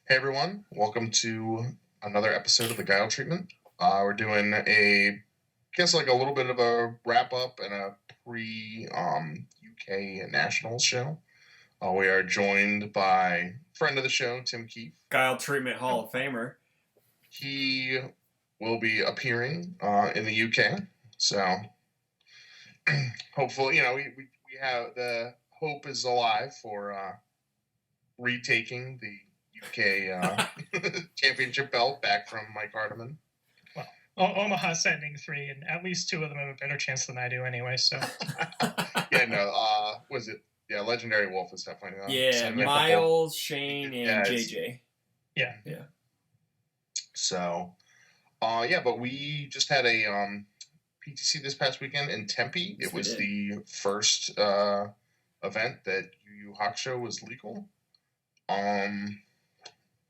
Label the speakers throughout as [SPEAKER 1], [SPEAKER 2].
[SPEAKER 1] Hey everyone, welcome to another episode of the Guile treatment. We're doing like a little bit of a wrap up and a pre UK Nationals show. We are joined by friend of the show, Tim Keefe.
[SPEAKER 2] Guile Treatment Hall of Famer.
[SPEAKER 1] He will be appearing in the UK, so hopefully, we have the hope is alive for retaking the UK championship belt back from Mike Hardiman.
[SPEAKER 3] Well, Omaha's sending 3, and at least 2 of them have a better chance than I do anyway, so.
[SPEAKER 1] Was it? Yeah, Legendary Wolf is definitely
[SPEAKER 2] Yeah, Miles, Shane, and JJ.
[SPEAKER 3] Yeah.
[SPEAKER 1] So, but we just had a PTC this past weekend in Tempe. It was the first event that Yu Yu Hakusho was legal.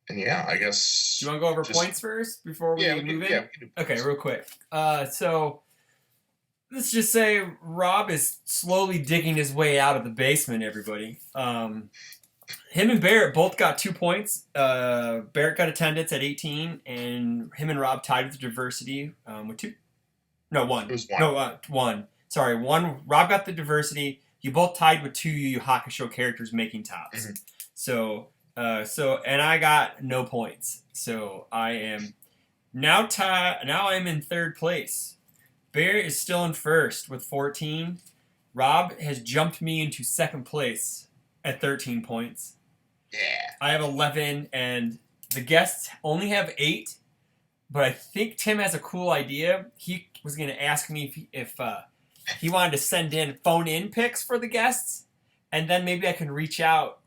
[SPEAKER 1] And yeah, I guess.
[SPEAKER 2] Do you want to go over points first before we move in?
[SPEAKER 1] Yeah,
[SPEAKER 2] okay, real quick. So let's just say Rob is slowly digging his way out of the basement, everybody. Him and Barrett both got 2 points. Barrett got attendance at 18, and him and Rob tied with the diversity with 2. No, 1.
[SPEAKER 1] It was 1.
[SPEAKER 2] No, 1. Sorry, 1. Rob got the diversity. You both tied with 2 Yu Yu Hakusho characters making tops. Mm-hmm. And I got no points. So I am now Now I'm in 3rd place. Barrett is still in 1st with 14. Rob has jumped me into 2nd place at 13 points.
[SPEAKER 1] Yeah.
[SPEAKER 2] I have 11, and the guests only have 8. But I think Tim has a cool idea. He was going to ask me if he wanted to send in phone-in picks for the guests, and then maybe I can reach out.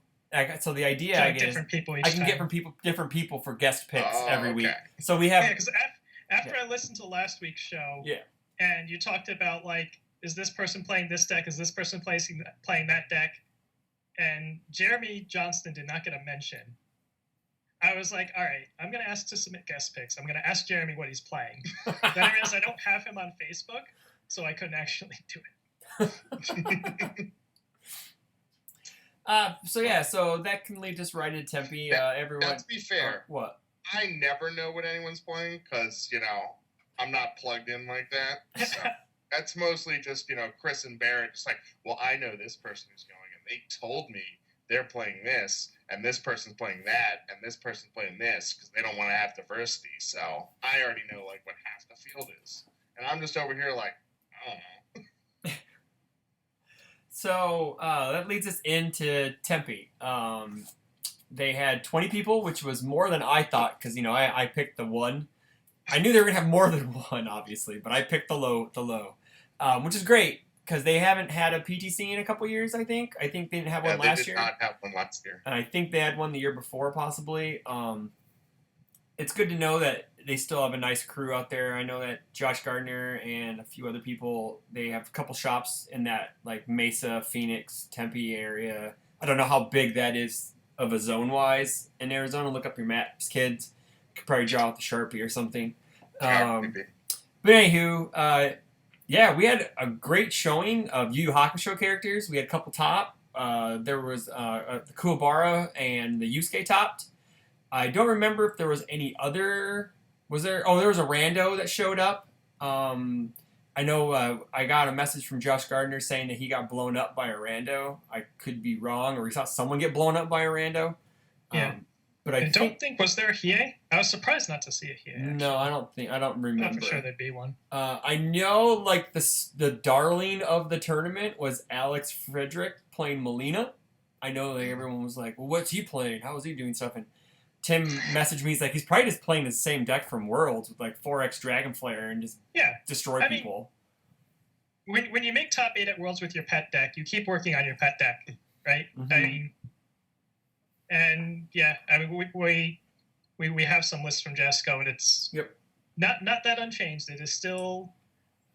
[SPEAKER 2] So the idea, I guess, I can get from different people for guest picks every week. So we have.
[SPEAKER 3] Yeah, because after I listened to last week's show, and you talked about is this person playing this deck? Is this person playing that deck? And Jeremy Johnston did not get a mention. I was like, all right, I'm going to ask to submit guest picks. I'm going to ask Jeremy what he's playing. Then I realized I don't have him on Facebook, so I couldn't actually do it.
[SPEAKER 2] So that can lead us right into Tempe. Everyone.
[SPEAKER 1] To be fair,
[SPEAKER 2] what?
[SPEAKER 1] I never know what anyone's playing because I'm not plugged in like that. So that's mostly just Chris and Barrett. Just like, well, I know this person who's going, and they told me they're playing this, and this person's playing that, and this person's playing this because they don't want to have diversity. So I already know what half the field is, and I'm just over here like, I don't know.
[SPEAKER 2] So that leads us into Tempe. They had 20 people, which was more than I thought because I picked the 1. I knew they were gonna have more than 1, obviously, but I picked the low, which is great because they haven't had a PTC in a couple years. I think they didn't have one last year.
[SPEAKER 1] They did not have one last year,
[SPEAKER 2] and I think they had one the year before, possibly. It's good to know that they still have a nice crew out there. I know that Josh Gardner and a few other people, they have a couple shops in that Mesa, Phoenix, Tempe area. I don't know how big that is of a zone-wise in Arizona. Look up your maps, kids. You could probably draw with the Sharpie or something. But anywho, we had a great showing of Yu Yu Hakusho characters. We had a couple top. There was the Kuwabara and the Yusuke topped. I don't remember if there was any other. Was there? Oh, there was a rando that showed up. I know I got a message from Josh Gardner saying that he got blown up by a rando. I could be wrong, or he saw someone get blown up by a rando.
[SPEAKER 3] Yeah.
[SPEAKER 2] But I
[SPEAKER 3] don't think, was there a Hiei? I was surprised not to see a Hiei.
[SPEAKER 2] No, I don't remember.
[SPEAKER 3] I'm for sure there'd be one.
[SPEAKER 2] I know the darling of the tournament was Alex Frederick playing Molina. I know everyone was like, well, what's he playing? How is he doing stuff? And Tim messaged me. He's like, he's probably just playing the same deck from Worlds with 4x Dragon Flare and just destroy people.
[SPEAKER 3] When you make top 8 at Worlds with your pet deck, you keep working on your pet deck, right?
[SPEAKER 2] Mm-hmm.
[SPEAKER 3] We have some lists from Jesco, and it's not that unchanged. It is still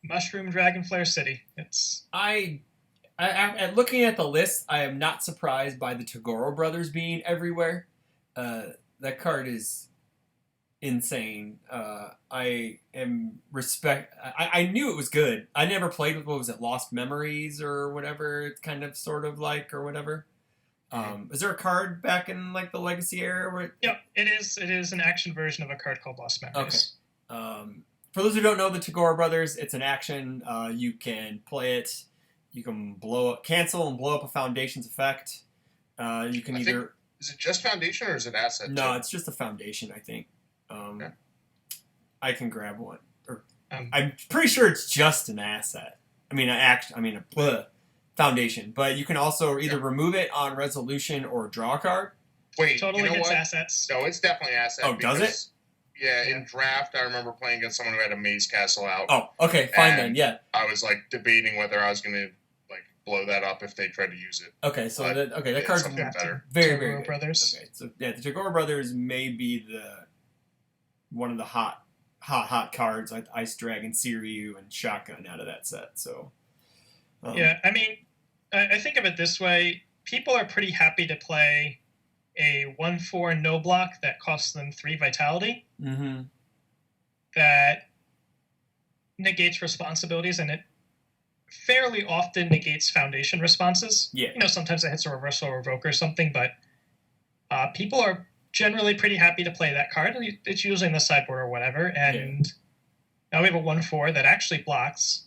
[SPEAKER 3] Mushroom Dragon Flare City. It's
[SPEAKER 2] at looking at the list, I am not surprised by the Togoro brothers being everywhere. That card is insane. I knew it was good. I never played with, what was it, Lost Memories or whatever. It's kind of sort of like or whatever. Is there a card back in the Legacy era?
[SPEAKER 3] Yep. It is an action version of a card called Lost Memories.
[SPEAKER 2] Okay. For those who don't know the Tagore Brothers, it's an action. You can play it. You can cancel and blow up a Foundation's effect. You can either...
[SPEAKER 1] Is it just Foundation or is it Asset?
[SPEAKER 2] No,
[SPEAKER 1] too?
[SPEAKER 2] it's just a Foundation, I think.
[SPEAKER 1] Okay.
[SPEAKER 2] I can grab one. I'm pretty sure it's just an asset. I mean, a Foundation. But you can also either remove it on resolution or draw a card.
[SPEAKER 1] Wait,
[SPEAKER 3] totally
[SPEAKER 1] you know
[SPEAKER 3] hits
[SPEAKER 1] what?
[SPEAKER 3] assets.
[SPEAKER 1] No, it's definitely Asset.
[SPEAKER 2] Oh, does it?
[SPEAKER 1] Yeah, in draft, I remember playing against someone who had a Maze Castle out.
[SPEAKER 2] Oh, okay, fine then, yeah.
[SPEAKER 1] I was like debating whether I was going to like blow that up if they tried to use it.
[SPEAKER 2] Okay, so that card's
[SPEAKER 1] better.
[SPEAKER 2] Very, very
[SPEAKER 3] Tagore
[SPEAKER 2] good.
[SPEAKER 3] Brothers.
[SPEAKER 2] Okay, so yeah, the Tagore Brothers may be one of the hot cards like Ice Dragon, Siryu, and Shotgun out of that set. So
[SPEAKER 3] yeah, I mean, I think of it this way: people are pretty happy to play a 1/4 no block that costs them 3 vitality.
[SPEAKER 2] Mm-hmm.
[SPEAKER 3] That negates responsibilities, and it fairly often negates Foundation responses.
[SPEAKER 2] Yeah.
[SPEAKER 3] You know, sometimes it hits a reversal or revoke or something, but people are generally pretty happy to play that card. It's usually in the sideboard or whatever, and now we have a 1/4 that actually blocks,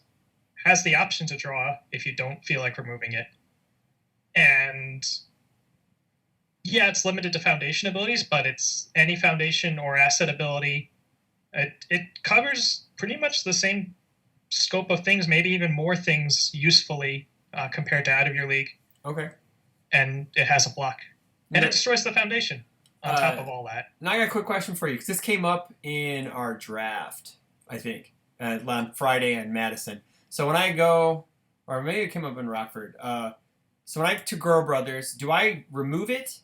[SPEAKER 3] has the option to draw if you don't feel like removing it, and yeah, it's limited to Foundation abilities, but it's any Foundation or asset ability. It covers pretty much the same scope of things, maybe even more things usefully compared to Out of Your League.
[SPEAKER 2] Okay.
[SPEAKER 3] And it has a block. And it destroys the Foundation on top of all that.
[SPEAKER 2] Now I got a quick question for you, because this came up in our draft, I think, on Friday in Madison. So when I go, or maybe it came up in Rockford, so when I Tagore Brothers, do I remove it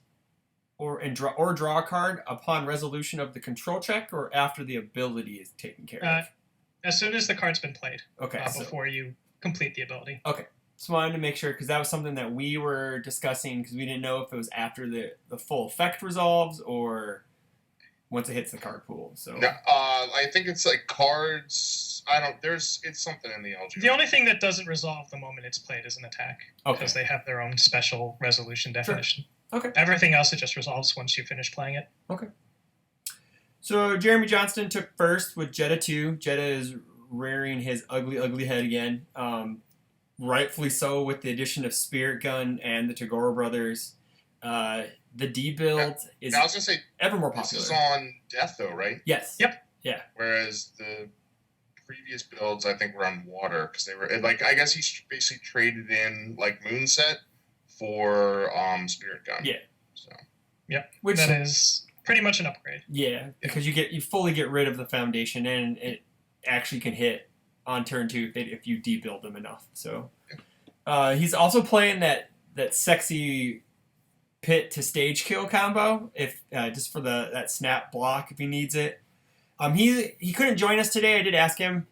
[SPEAKER 2] or draw a card upon resolution of the control check, or after the ability is taken care of?
[SPEAKER 3] As soon as the card's been played.
[SPEAKER 2] Okay.
[SPEAKER 3] Before you complete the ability.
[SPEAKER 2] Okay. Just wanted to make sure, because that was something that we were discussing, because we didn't know if it was after the full effect resolves or once it hits the card pool. So
[SPEAKER 1] no, I think it's like cards. It's something in the LGR.
[SPEAKER 3] The only thing that doesn't resolve the moment it's played is an attack.
[SPEAKER 2] Okay.
[SPEAKER 3] Because they have their own special resolution definition.
[SPEAKER 2] Sure. Okay.
[SPEAKER 3] Everything else, it just resolves once you finish playing it.
[SPEAKER 2] Okay. So Jeremy Johnston took first with Jetta 2. Jetta is rearing his ugly, ugly head again. Rightfully so, with the addition of Spirit Gun and the Tagore Brothers. The D build is
[SPEAKER 1] I was gonna say,
[SPEAKER 2] ever more popular.
[SPEAKER 1] This is on Death, though, right?
[SPEAKER 2] Yes.
[SPEAKER 3] Yep.
[SPEAKER 2] Yeah.
[SPEAKER 1] Whereas the previous builds, I think, were on Water, because they were like, I guess he basically traded in like Moonset for Spirit Gun.
[SPEAKER 2] Yeah.
[SPEAKER 1] So.
[SPEAKER 3] Yep. Which that is pretty much an upgrade.
[SPEAKER 2] Yeah, because you fully get rid of the Foundation, and it actually can hit on turn 2 if you debuild them enough. So he's also playing that sexy pit to stage kill combo, if just for that snap block if he needs it. He couldn't join us today. I did ask him.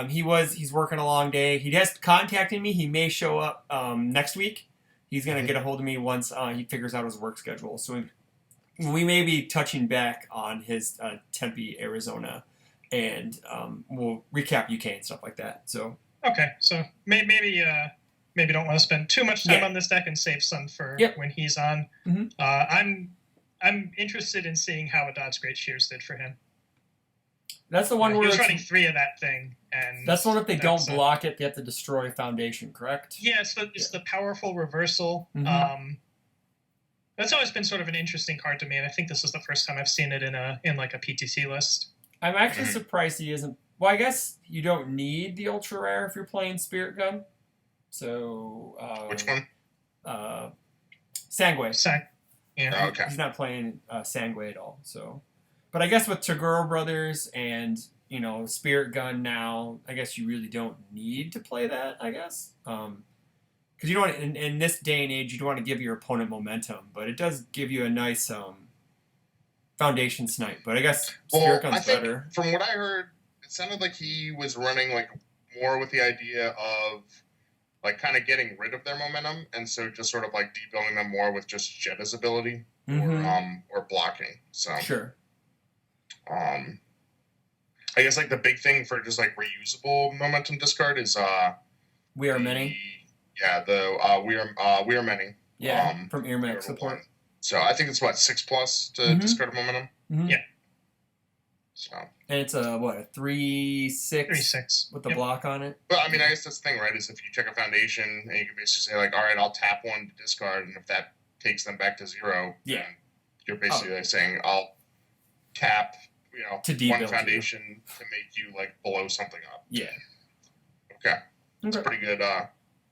[SPEAKER 2] He's working a long day. He has contacted me. He may show up next week. He's gonna get a hold of me once he figures out his work schedule. So we may be touching back on his Tempe, Arizona, and we'll recap UK and stuff like that. So
[SPEAKER 3] okay, so maybe don't want to spend too much time on this deck and save some for when he's on.
[SPEAKER 2] Mm-hmm.
[SPEAKER 3] I'm interested in seeing how a Dod's Great Shears did for him.
[SPEAKER 2] That's the one where
[SPEAKER 3] he was running 3 of that thing, and
[SPEAKER 2] that's the one if they don't block it, they have to destroy Foundation, correct?
[SPEAKER 3] Yeah, it's the powerful reversal.
[SPEAKER 2] Mm-hmm.
[SPEAKER 3] That's always been sort of an interesting card to me, and I think this is the first time I've seen it in like a PTC list.
[SPEAKER 2] I'm actually surprised he isn't. Well, I guess you don't need the ultra rare if you're playing Spirit Gun. So
[SPEAKER 1] which one?
[SPEAKER 2] Sangway.
[SPEAKER 3] Yeah.
[SPEAKER 1] Oh, okay.
[SPEAKER 2] He's not playing Sangway at all. So, but I guess with Tagore Brothers and Spirit Gun now, I guess you really don't need to play that. I guess because you don't want, in this day and age, you don't want to give your opponent momentum, but it does give you a nice Foundation snipe. But I guess Spirit Gun's better.
[SPEAKER 1] From what I heard, it sounded like he was running like more with the idea of like kind of getting rid of their momentum, and so just sort of like debuilding them more with just Jetta's ability or blocking. So
[SPEAKER 2] sure.
[SPEAKER 1] I guess like the big thing for just like reusable momentum discard is
[SPEAKER 2] We Are Many.
[SPEAKER 1] Yeah, the we are many.
[SPEAKER 2] Yeah, from Earmax support.
[SPEAKER 1] So I think it's 6+ to discard a momentum.
[SPEAKER 2] Mm-hmm.
[SPEAKER 3] Yeah.
[SPEAKER 1] So.
[SPEAKER 2] And it's a 3/6?
[SPEAKER 3] 3/6
[SPEAKER 2] with the block on it.
[SPEAKER 1] But I mean, I guess that's the thing, right? Is if you check a foundation and you can basically say like, all right, I'll tap one to discard, and if that takes them back to 0,
[SPEAKER 2] yeah,
[SPEAKER 1] you're basically saying I'll tap,
[SPEAKER 2] to
[SPEAKER 1] one foundation to make you like blow something up.
[SPEAKER 2] Yeah.
[SPEAKER 1] Okay. It's a pretty good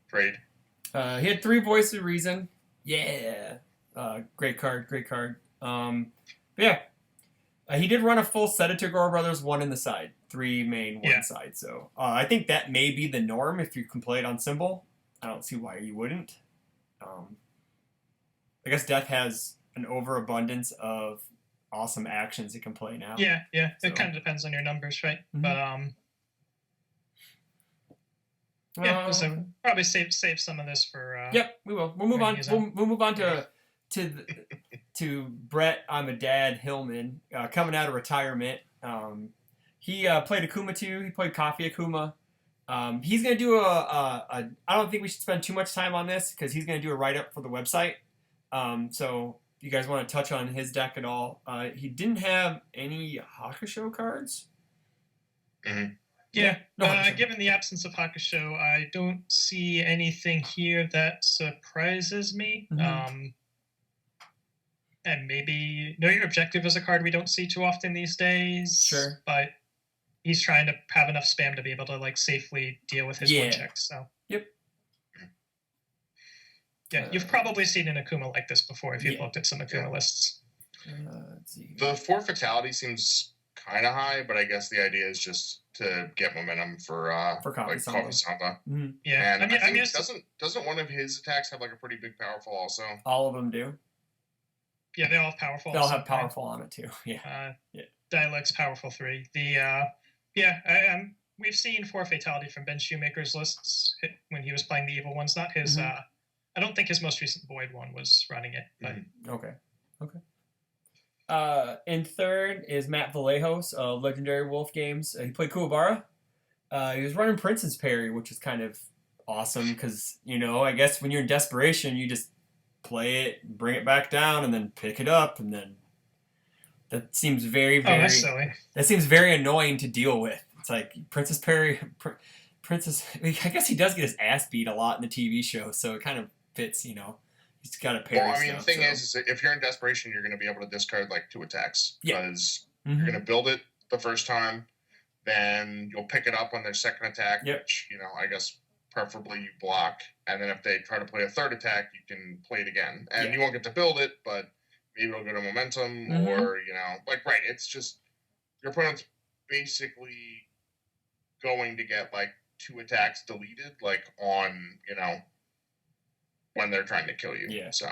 [SPEAKER 1] trade.
[SPEAKER 2] He had 3 Voice of Reason. Yeah. Great card. But yeah. He did run a full set of Tagore Brothers, 1 in the side. 3 main, 1 side. So I think that may be the norm if you can play it on Symbol. I don't see why you wouldn't. I guess Death has an overabundance of awesome actions it can play now.
[SPEAKER 3] Yeah. So. It kind of depends on your numbers, right?
[SPEAKER 2] Mm-hmm.
[SPEAKER 3] But so probably save some of this for.
[SPEAKER 2] Yep, we will. We'll move on. We'll move on to Brett. I'm a Dad Hillman, coming out of retirement. He played Akuma 2. He played Coffee Akuma. He's gonna do I don't think we should spend too much time on this because he's gonna do a write up for the website. So if you guys want to touch on his deck at all, he didn't have any Hakusho cards.
[SPEAKER 3] Mm-hmm. Yeah, given the absence of Hakusho, I don't see anything here that surprises me. Mm-hmm. And maybe Know Your Objective is a card we don't see too often these days.
[SPEAKER 2] Sure.
[SPEAKER 3] But he's trying to have enough spam to be able to like safely deal with his one checks. So.
[SPEAKER 2] Yep.
[SPEAKER 3] Yeah, you've probably seen an Akuma like this before if you've looked at some Akuma lists.
[SPEAKER 2] Let's see.
[SPEAKER 1] The 4 fatality seems kind of high, but I guess the idea is just to get momentum for Coffee Samba.
[SPEAKER 2] Mm-hmm.
[SPEAKER 3] Yeah,
[SPEAKER 1] and I mean doesn't one of his attacks have like a pretty big powerful also?
[SPEAKER 2] All of them do.
[SPEAKER 3] Yeah, they all have powerful.
[SPEAKER 2] They all have powerful on it too. Yeah.
[SPEAKER 3] Dialect's powerful 3. We've seen 4 fatality from Ben Shoemaker's lists when he was playing the evil ones. Not his. Mm-hmm. I don't think his most recent Void one was running it. But
[SPEAKER 2] okay. In third is Matt Vallejos of Legendary Wolf Games. He played Kuwabara. He was running Princess Parry, which is kind of awesome because, I guess when you're in desperation, you just play it, bring it back down, and then pick it up, and then that seems very, very...
[SPEAKER 3] that's silly.
[SPEAKER 2] That seems very annoying to deal with. It's like Princess Parry... I guess he does get his ass beat a lot in the TV show, so it kind of fits, He's got a parry.
[SPEAKER 1] Well, I mean, the thing is if you're in desperation, you're going to be able to discard like 2 attacks because you're going to build it the first time, then you'll pick it up on their second attack, which I guess preferably you block, and then if they try to play a third attack, you can play it again, and you won't get to build it, but maybe it'll get a momentum, or it's just your opponent's basically going to get like 2 attacks deleted, like on when they're trying to kill you.
[SPEAKER 2] Yeah.
[SPEAKER 1] So.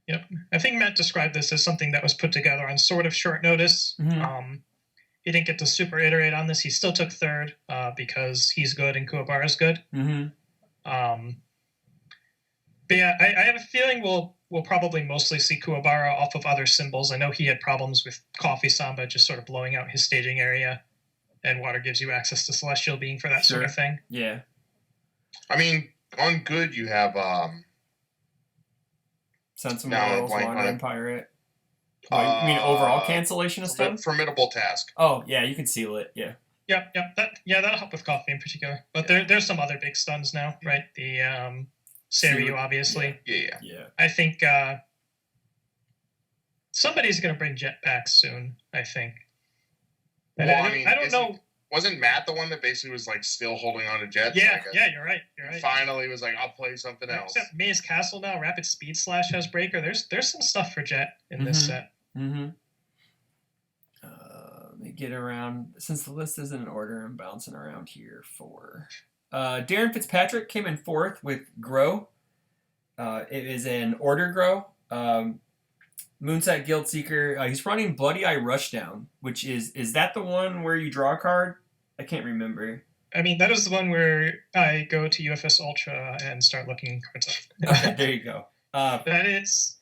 [SPEAKER 3] Yep. I think Matt described this as something that was put together on sort of short notice. Mm-hmm. He didn't get to super iterate on this. He still took third because he's good and Kuwabara's good.
[SPEAKER 2] Mm-hmm.
[SPEAKER 3] But yeah, I have a feeling we'll probably mostly see Kuwabara off of other symbols. I know he had problems with Coffee Samba just sort of blowing out his staging area, and Water gives you access to Celestial Being for that sort of thing.
[SPEAKER 2] Yeah.
[SPEAKER 1] I mean, on good, you have
[SPEAKER 2] Sense of Morals, Wandering Pirate. You mean overall cancellation of stuff?
[SPEAKER 1] Formidable Task.
[SPEAKER 2] Oh, yeah, you can seal it, yeah.
[SPEAKER 3] Yep. That'll help with Coffee in particular. But there's some other big stuns now, right? The Seiryu, obviously.
[SPEAKER 1] Yeah.
[SPEAKER 3] I think somebody's going to bring Jet back soon, I think. And
[SPEAKER 1] well,
[SPEAKER 3] I don't know.
[SPEAKER 1] Wasn't Matt the one that basically was like still holding on to Jet?
[SPEAKER 3] Yeah, you're right.
[SPEAKER 1] Finally was like, I'll play something else.
[SPEAKER 3] Except Maze Castle now, Rapid Speed Slash has Breaker. There's some stuff for Jet in this set.
[SPEAKER 2] Mm-hmm. Let me get around. Since the list isn't in order, I'm bouncing around here for... Darren Fitzpatrick came in 4th with Grow. It is an order Grow. Moonset Guild Seeker. He's running Bloody Eye Rushdown, which is that the one where you draw a card? I can't remember.
[SPEAKER 3] I mean, that is the one where I go to UFS Ultra and start looking cards up.
[SPEAKER 2] Okay, there you go.
[SPEAKER 3] That is...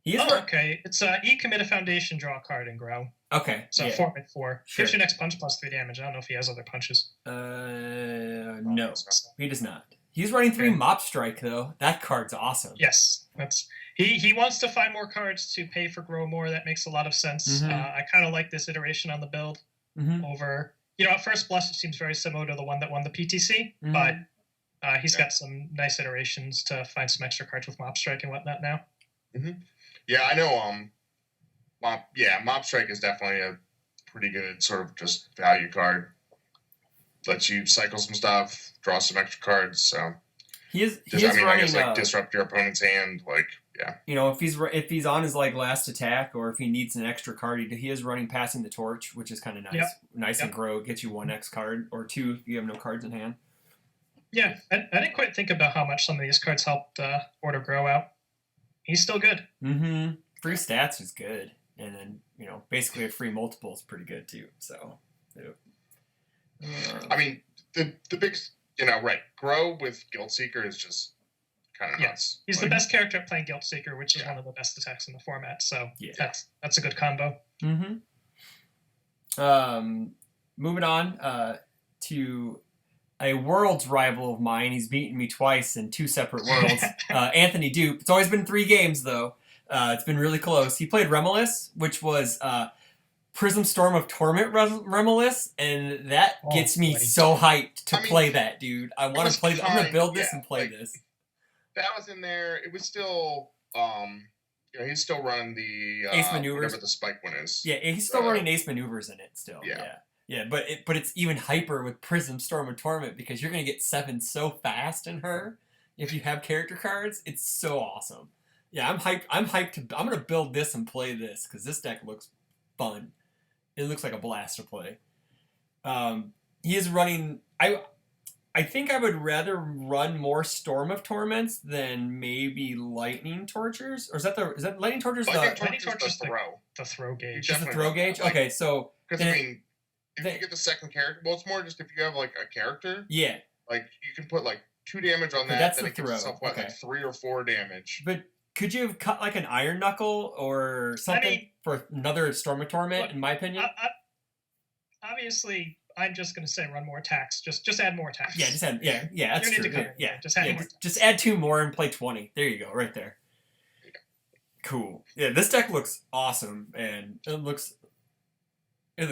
[SPEAKER 3] okay. It's commit a foundation, draw a card, and grow.
[SPEAKER 2] Okay.
[SPEAKER 3] So 4/4. Sure. Gives your next punch +3 damage. I don't know if he has other punches.
[SPEAKER 2] No, he does not. He's running 3 Mop Strike, though. That card's awesome.
[SPEAKER 3] Yes. He wants to find more cards to pay for Grow more. That makes a lot of sense. I kind of like this iteration on the build over... at first blush, it seems very similar to the one that won the PTC, but he's got some nice iterations to find some extra cards with Mop Strike and whatnot now.
[SPEAKER 1] Yeah, I know. Mop Strike is definitely a pretty good sort of just value card. Lets you cycle some stuff, draw some extra cards. So
[SPEAKER 2] he is running,
[SPEAKER 1] I guess disrupt your opponent's hand.
[SPEAKER 2] If he's on his last attack, or if he needs an extra card, he is running Passing the Torch, which is kind of nice and Grow. Gets you 1x card or 2 if you have no cards in hand.
[SPEAKER 3] Yeah, I didn't quite think about how much some of these cards helped Order Grow out. He's still good.
[SPEAKER 2] Free stats is good, and then basically a free multiple is pretty good too. So,
[SPEAKER 1] I mean, the big Grow with Guiltseeker is just kind of nuts.
[SPEAKER 3] He's the best character at playing Guiltseeker, which is one of the best attacks in the format. So that's a good combo.
[SPEAKER 2] Moving on to a Worlds rival of mine. He's beaten me twice in 2 separate Worlds. Anthony Dupe. It's always been 3 games though. It's been really close. He played Remolis, which was Prism Storm of Torment Remolis, and that gets me so hyped to play that, dude. I want to play. I'm gonna build this and play this.
[SPEAKER 1] That was in there. It was still, he's still running the
[SPEAKER 2] Ace Maneuvers.
[SPEAKER 1] Whatever the spike one is.
[SPEAKER 2] Yeah, he's still running Ace Maneuvers in it still. Yeah. But it's even hyper with Prism Storm of Torment because you're gonna get 7 so fast in her if you have character cards. It's so awesome. Yeah, I'm hyped. I'm gonna build this and play this because this deck looks fun. It looks like a blast to play. He is running. I think I would rather run more Storm of Torments than maybe Lightning Tortures. Or is that Lightning Tortures?
[SPEAKER 1] Lightning Tortures the throw.
[SPEAKER 3] The throw gauge.
[SPEAKER 2] Just the throw gauge? Okay, so...
[SPEAKER 1] Because, if you get the second character... Well, it's more just if you have, a character.
[SPEAKER 2] Yeah.
[SPEAKER 1] You can put, 2 damage on that.
[SPEAKER 2] That's
[SPEAKER 1] then
[SPEAKER 2] the
[SPEAKER 1] it gives itself, 3 or 4 damage.
[SPEAKER 2] But could you have cut, an Iron Knuckle or something for another Storm of Torment, in my opinion?
[SPEAKER 3] Obviously... I'm just going to say run more attacks. Just add more attacks.
[SPEAKER 2] Yeah, just add. Yeah, that's true.
[SPEAKER 3] Just add more.
[SPEAKER 2] Just add 2 more and play 20. There you go, right there. Cool. Yeah, this deck looks awesome, and it looks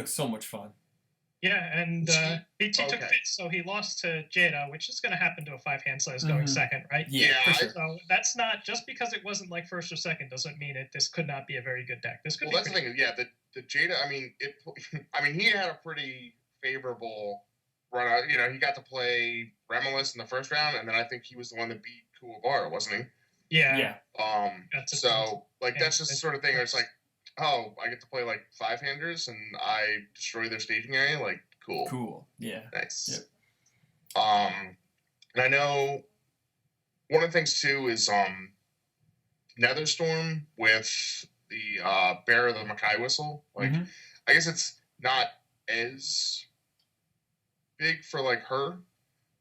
[SPEAKER 2] so much fun.
[SPEAKER 3] Yeah, and he took Fitz, so he lost to Jada, which is going to happen to a 5-hand size going second, right?
[SPEAKER 2] Yeah, for sure.
[SPEAKER 3] So that's not just because it wasn't first or second doesn't mean this could not be a very good deck. This could.
[SPEAKER 1] Well, that's the thing. Yeah, the Jada. He had a pretty favorable run out. He got to play Remolis in the first round, and then I think he was the one that beat Kuwabara, wasn't he?
[SPEAKER 3] Yeah.
[SPEAKER 1] That's just the sort of thing where it's I get to play 5-handers and I destroy their staging area. Cool.
[SPEAKER 2] Yeah.
[SPEAKER 1] Nice. Yep. And I know one of the things too is Netherstorm with the Bearer of the Mackay Whistle. I guess it's not as big for her,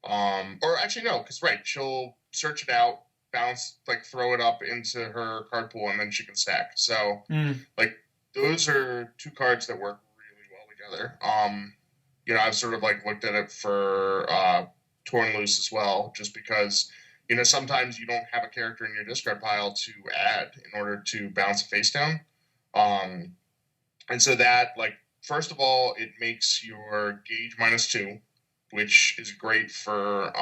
[SPEAKER 1] or actually no, because she'll search it out, bounce, throw it up into her card pool, and then she can stack. So those are 2 cards that work really well together. I've sort of looked at it for Torn Loose as well, just because sometimes you don't have a character in your discard pile to add in order to bounce a face down, and so that first of all, it makes your gauge -2, which is great for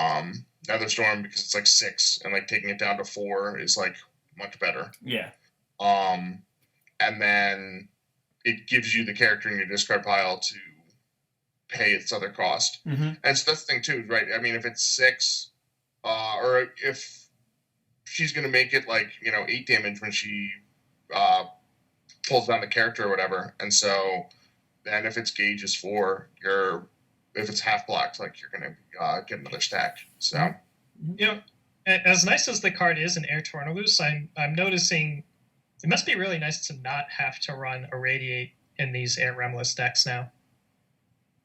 [SPEAKER 1] Netherstorm because it's 6, and taking it down to 4 is much better.
[SPEAKER 2] Yeah.
[SPEAKER 1] And then it gives you the character in your discard pile to pay its other cost. And so that's the thing too, right? If it's 6, or if she's gonna make it 8 damage when she pulls down the character or whatever, and so. And if its gauge is 4, if it's half blocked, you're gonna get another stack. So,
[SPEAKER 3] as nice as the card is in Air Tornaloose, I'm noticing it must be really nice to not have to run Irradiate in these Air Remolis decks now.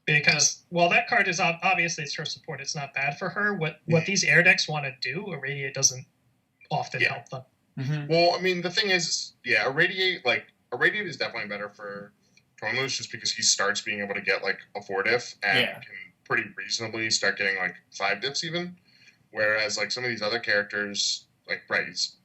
[SPEAKER 3] Because while that card is obviously it's her support, it's not bad for her. What these Air decks want to do, Irradiate doesn't often help them.
[SPEAKER 1] Well, the thing is, Irradiate is definitely better for Tornaloose just because he starts being able to get a 4 diff and can pretty reasonably start getting 5 diffs even. Whereas like some of these other characters, like it's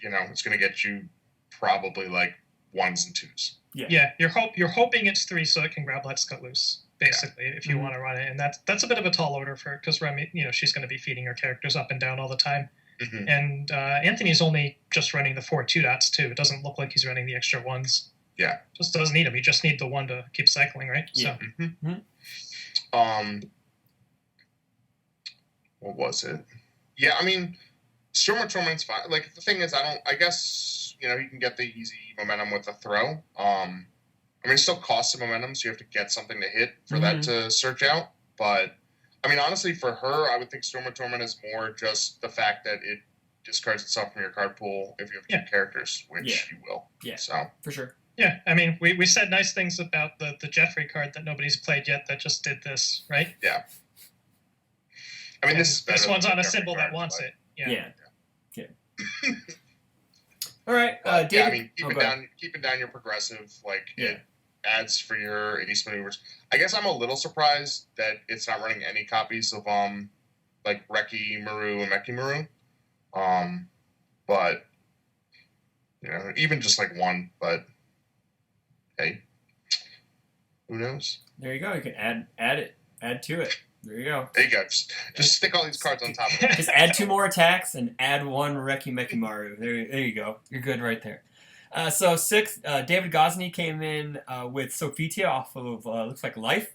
[SPEAKER 1] going to get you probably like 1s and 2s.
[SPEAKER 3] Yeah. You're hoping it's 3 so it can grab Let's Cut Loose, basically, if you want to run it, and that's a bit of a tall order for her because Remy, she's going to be feeding her characters up and down all the time. Mm-hmm. And Anthony's only just running the 4 2-dots too. It doesn't look like he's running the extra 1s.
[SPEAKER 1] Yeah,
[SPEAKER 3] just doesn't need them. You just need the 1 to keep cycling, right?
[SPEAKER 2] Yeah.
[SPEAKER 3] So.
[SPEAKER 1] Mm-hmm. What was it? Yeah, I mean, Storm Torment's fine. Like the thing is, I guess you can get the easy momentum with a throw. I mean, it still costs some momentum, so you have to get something to hit for that to search out. But I mean, honestly, for her, I would think Storm of Torment is more just the fact that it discards itself from your card pool if you have 2 characters, which you will.
[SPEAKER 2] Yeah,
[SPEAKER 1] so
[SPEAKER 2] for sure.
[SPEAKER 3] Yeah, I mean, we said nice things about the Jeffrey card that nobody's played yet that just did this, right?
[SPEAKER 1] Yeah. I mean, this
[SPEAKER 3] one's on a symbol that wants it.
[SPEAKER 2] Yeah. All right, David.
[SPEAKER 1] Yeah, I mean, keeping down your progressive, like it adds for your ace maneuvers. I guess I'm a little surprised that it's not running any copies of like Reki Maru and Meki Maru. But even just like 1. But hey, who knows?
[SPEAKER 2] There you go. You can add to it. There you go.
[SPEAKER 1] There you go. Just stick all these cards on top of it.
[SPEAKER 2] Just add 2 more attacks and add 1 Reki Meki Maru. There you go. You're good right there. So 6th, David Gosney came in with Sophitia off of looks like Life.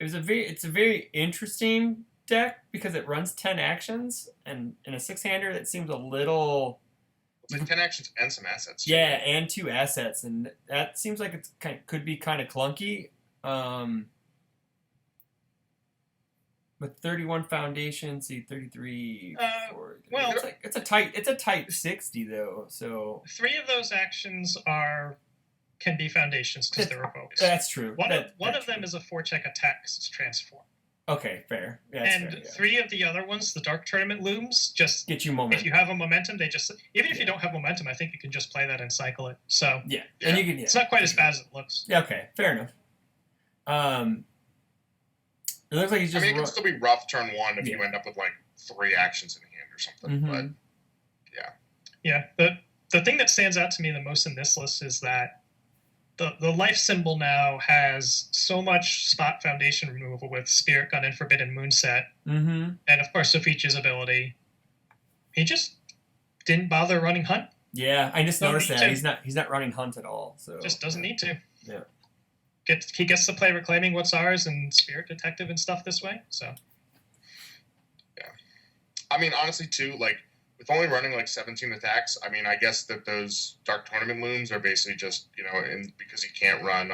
[SPEAKER 2] It's a very interesting deck because it runs 10 actions, and in a 6-hander that seems a little.
[SPEAKER 1] It's like 10 actions and some assets.
[SPEAKER 2] Yeah, and 2 assets, and that seems like it could be kind of clunky. With 31 foundation, see 33.
[SPEAKER 3] Well,
[SPEAKER 2] it's a tight 60 though. So
[SPEAKER 3] 3 of those actions can be foundations because they're revoked.
[SPEAKER 2] That's true.
[SPEAKER 3] One of them is a 4-check attack because it's transform.
[SPEAKER 2] Okay, fair. Yeah,
[SPEAKER 3] and
[SPEAKER 2] fair,
[SPEAKER 3] 3 of the other ones, the Dark Tournament Looms, just
[SPEAKER 2] get you momentum.
[SPEAKER 3] If you have a momentum, they just even if you don't have momentum, I think you can just play that and cycle it. So
[SPEAKER 2] and you can.
[SPEAKER 3] It's not quite as bad as it looks.
[SPEAKER 2] Yeah. Okay. Fair enough. It looks like he's just.
[SPEAKER 1] I mean, it can still be rough turn 1 if you end up with like 3 actions in hand or something. But
[SPEAKER 3] yeah. The thing that stands out to me the most in this list is that the Life symbol now has so much spot foundation removal with Spirit Gun and Forbidden Moonset, and of course Sophia's ability. He just didn't bother running Hunt.
[SPEAKER 2] Yeah, I just noticed that he's not running Hunt at all. So
[SPEAKER 3] just doesn't need to.
[SPEAKER 2] Yeah.
[SPEAKER 3] He gets to play Reclaiming What's Ours and Spirit Detective and stuff this way. So,
[SPEAKER 1] yeah. I mean, honestly, too, like with only running like 17 attacks, I mean, I guess that those Dark Tournament Looms are basically just because he can't run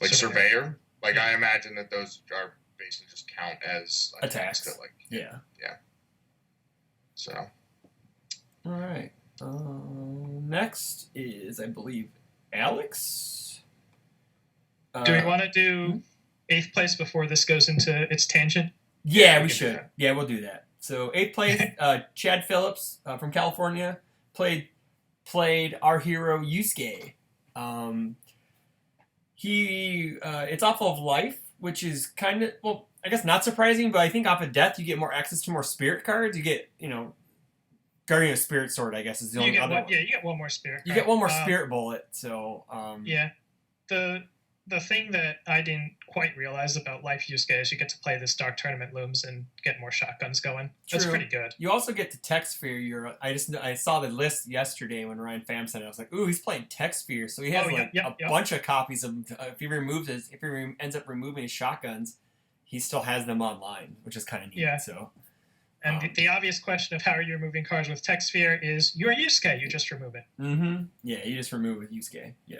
[SPEAKER 1] like Surveyor. Like I imagine that those are basically just count as attacks. That, like yeah. So,
[SPEAKER 2] all right. Next is, I believe, Alex.
[SPEAKER 3] Do we want to do 8th place before this goes into its tangent?
[SPEAKER 2] Yeah, we should. Yeah, we'll do that. So 8th place, Chad Phillips from California played our hero Yusuke. It's off of Life, which is kind of, well, I guess not surprising, but I think off of Death you get more access to more spirit cards. You get, Guardian of Spirit Sword, I guess, is the only other one.
[SPEAKER 3] Yeah, you get one more spirit card.
[SPEAKER 2] You get one more spirit bullet, so
[SPEAKER 3] yeah. The thing that I didn't quite realize about Life Yusuke is you get to play this Dark Tournament Looms and get more shotguns going. That's pretty good.
[SPEAKER 2] You also get to Tech Sphere. I saw the list yesterday when Ryan Pham sent it. I was like, ooh, he's playing Tech Sphere, so he has a bunch of copies of. If he ends up removing his shotguns, he still has them online, which is kind of neat.
[SPEAKER 3] Yeah.
[SPEAKER 2] So.
[SPEAKER 3] And the obvious question of how are you removing cards with Tech Sphere is you're Yusuke, you just remove it.
[SPEAKER 2] Mm-hmm. Yeah, you just remove it with Yusuke. Yeah.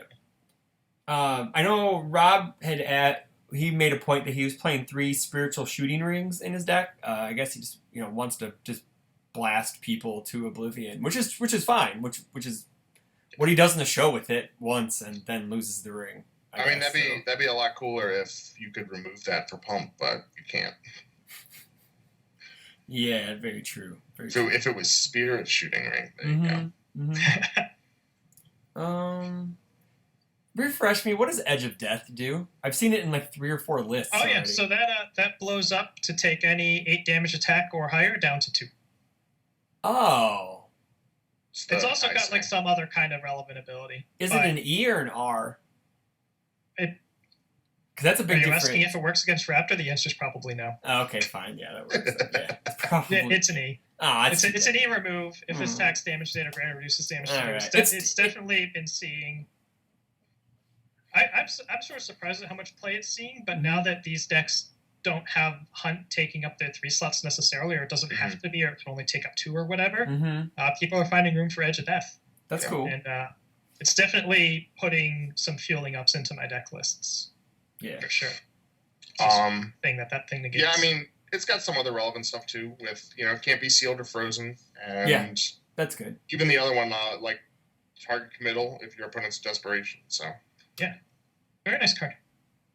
[SPEAKER 2] I know Rob he made a point that he was playing 3 spiritual shooting rings in his deck. I guess he just wants to just blast people to oblivion, which is fine, which is what he does in the show with it once and then loses the ring.
[SPEAKER 1] I mean, that'd be a lot cooler if you could remove that for Pump, but you can't.
[SPEAKER 2] Yeah, very true.
[SPEAKER 1] So if it was spirit shooting ring, there you go.
[SPEAKER 2] Mm-hmm. refresh me. What does Edge of Death do? I've seen it in like 3 or 4 lists.
[SPEAKER 3] Oh,
[SPEAKER 2] already.
[SPEAKER 3] yeah. So that blows up to take any 8 damage attack or higher down to 2.
[SPEAKER 2] Oh.
[SPEAKER 3] It's also got like some other kind of relevant ability.
[SPEAKER 2] Is it an E or an R? Because that's a big difference.
[SPEAKER 3] Are you asking if it works against Raptor? The answer is probably no.
[SPEAKER 2] Oh, okay, fine. Yeah, that works. Yeah, probably.
[SPEAKER 3] It's an E. It's an E remove. If it attacks damage data greater, reduces damage data. Right. It's definitely been seeing... I'm sort of surprised at how much play it's seeing, but now that these decks don't have Hunt taking up their 3 slots necessarily, or it doesn't have to be, or it can only take up 2 or whatever, people are finding room for Edge of Death.
[SPEAKER 2] That's cool.
[SPEAKER 3] And it's definitely putting some fueling ups into my deck lists.
[SPEAKER 2] Yeah.
[SPEAKER 3] For sure. Thing that thing negates.
[SPEAKER 1] Yeah, I mean, it's got some other relevant stuff too with, it can't be sealed or frozen. And
[SPEAKER 2] that's good.
[SPEAKER 1] Even the other one, like target committal if your opponent's desperation, so.
[SPEAKER 3] Yeah. Very nice card.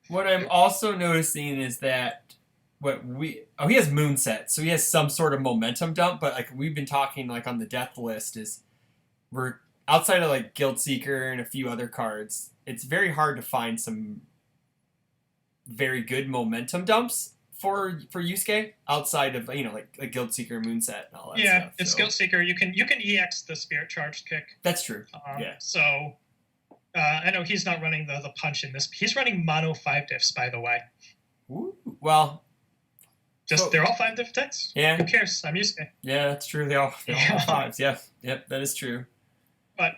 [SPEAKER 2] What I'm also noticing is that he has Moonset, so he has some sort of momentum dump, but like we've been talking like on the death list we're outside of like Guild Seeker and a few other cards, it's very hard to find some very good momentum dumps for Yusuke outside of like Guild Seeker, Moonset, and all that stuff.
[SPEAKER 3] Yeah, it's Guild Seeker. You can EX the Spirit Charged kick.
[SPEAKER 2] That's true.
[SPEAKER 3] So I know he's not running the punch in this. He's running mono 5 diffs, by the way.
[SPEAKER 2] Ooh, well,
[SPEAKER 3] they're all 5 diff decks.
[SPEAKER 2] Yeah.
[SPEAKER 3] Who cares? I'm used to it.
[SPEAKER 2] Yeah, that's true. They all have 5s. Yeah. Yep, that is true.
[SPEAKER 3] But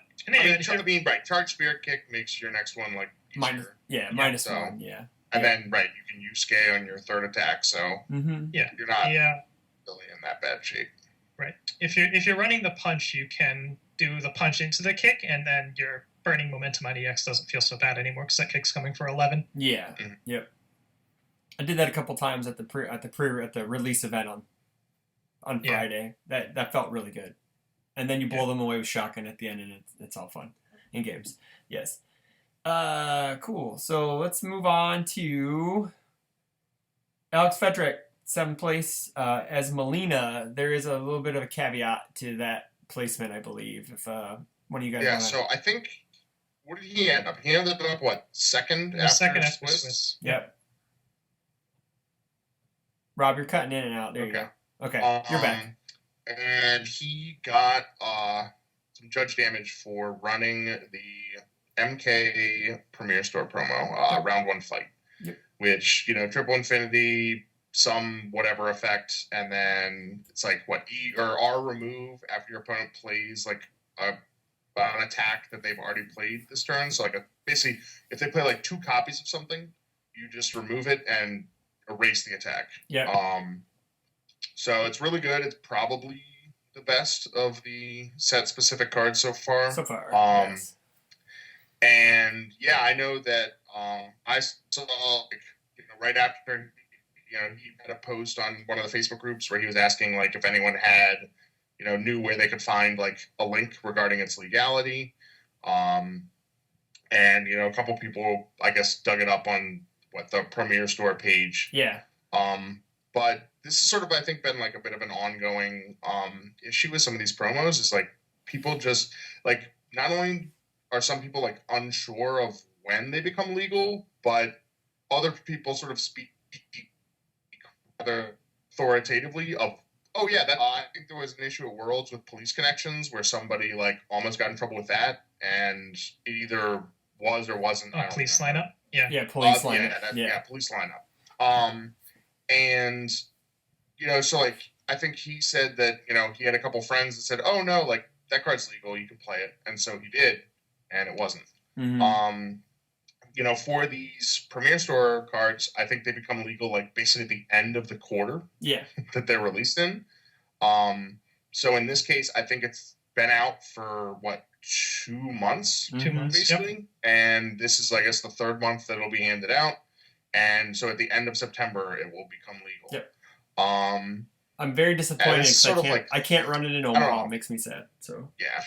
[SPEAKER 1] Charge Spirit Kick makes your next one like
[SPEAKER 2] minus -1. Yeah.
[SPEAKER 1] And then you can use Skay on your 3rd attack, so you're not really in that bad shape.
[SPEAKER 3] Right. If you're running the punch, you can do the punch into the kick, and then your burning momentum on EX doesn't feel so bad anymore because that kick's coming for 11.
[SPEAKER 2] Yeah. Yep. I did that a couple times at the release event on Friday. That felt really good. And then you blow them away with shotgun at the end, and it's all fun in games. Yes. Cool. So let's move on to Alex Fedrick, 7th place as Melina. There is a little bit of a caveat to that placement, I believe. If one of you guys.
[SPEAKER 1] Yeah. So I think. What did he end up? He ended up what, second after Swiss?
[SPEAKER 2] Yep. Rob, you're cutting in and out. There you go. Okay, you're back.
[SPEAKER 1] And he got some judge damage for running the MK Premier Store promo, round 1 fight, which, triple infinity, some whatever effect, and then it's like E or R remove after your opponent plays like an attack that they've already played this turn. So basically, if they play like 2 copies of something, you just remove it and erase the attack.
[SPEAKER 2] Yeah.
[SPEAKER 1] So it's really good. It's probably the best of the set-specific cards so far.
[SPEAKER 2] Yes.
[SPEAKER 1] And yeah, I know that I saw right after he had a post on one of the Facebook groups where he was asking if anyone had knew where they could find a link regarding its legality. And a couple people I guess dug it up on the Premier Store page.
[SPEAKER 2] Yeah.
[SPEAKER 1] But this has sort of, I think, been a bit of an ongoing issue with some of these promos. Is people just not only are some people unsure of when they become legal, but other people sort of speak rather authoritatively of, oh yeah, I think there was an issue at Worlds with police connections where somebody almost got in trouble with that, and it either was or wasn't.
[SPEAKER 3] Police lineup. Yeah,
[SPEAKER 2] police lineup.
[SPEAKER 1] Yeah, police lineup. And so I think he said that he had a couple friends that said, oh no, that card's legal, you can play it, and so he did, and it wasn't.
[SPEAKER 2] Mm-hmm.
[SPEAKER 1] For these Premier Store cards, I think they become legal basically at the end of the quarter.
[SPEAKER 2] Yeah.
[SPEAKER 1] That they're released in. So in this case, I think it's been out for 2 months?
[SPEAKER 3] 2 months,
[SPEAKER 1] basically.
[SPEAKER 3] Yep.
[SPEAKER 1] And this is, I guess, the 3rd month that it'll be handed out. And so at the end of September, it will become legal.
[SPEAKER 2] Yep.
[SPEAKER 1] I'm
[SPEAKER 2] very disappointed because I can't run it in Omaha. It makes me sad. So
[SPEAKER 1] yeah,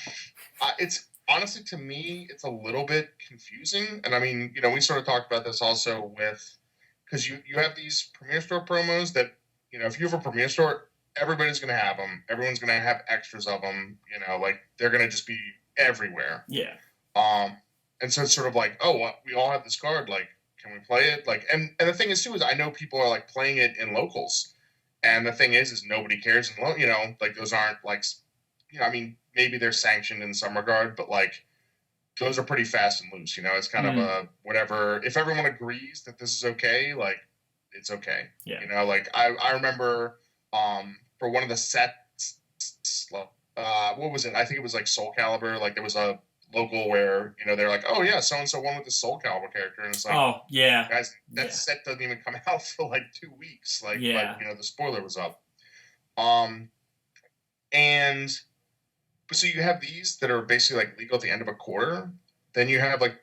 [SPEAKER 1] it's honestly, to me, it's a little bit confusing. And I mean, we sort of talked about this also because you have these Premier Store promos that if you have a Premier Store, everybody's going to have them. Everyone's going to have extras of them. They're going to just be everywhere.
[SPEAKER 2] Yeah.
[SPEAKER 1] And so it's sort of like, oh, well, we all have this card. Like, can we play it? Like, and the thing is too is I know people are like playing it in locals, and the thing is nobody cares. And like those aren't like, I mean, maybe they're sanctioned in some regard, but like those are pretty fast and loose. It's kind of a whatever. If everyone agrees that this is okay, like it's okay.
[SPEAKER 2] Yeah.
[SPEAKER 1] Like I remember for one of the sets, what was it? I think it was like Soul Calibur. Like there was a local where they're like, oh yeah, so and so won with the Soul Calibur character, and it's like,
[SPEAKER 2] oh yeah,
[SPEAKER 1] guys, that set doesn't even come out for like 2 weeks. Like, but the spoiler was up. And so you have these that are basically like legal at the end of a quarter. Then you have like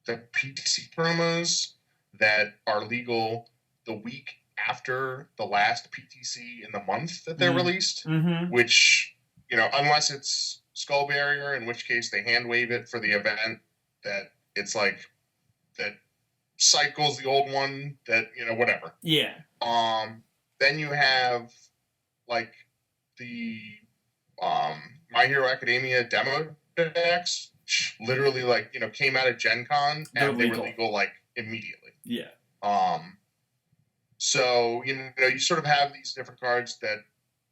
[SPEAKER 1] the PTC promos that are legal the week after the last PTC in the month that they're released, which, unless it's Skull Barrier, in which case they hand wave it for the event that it's like, that cycles the old one, that, whatever.
[SPEAKER 2] Yeah.
[SPEAKER 1] Then you have like the My Hero Academia demo decks, literally like, came out of Gen Con and they were legal like immediately.
[SPEAKER 2] Yeah.
[SPEAKER 1] So, you sort of have these different cards that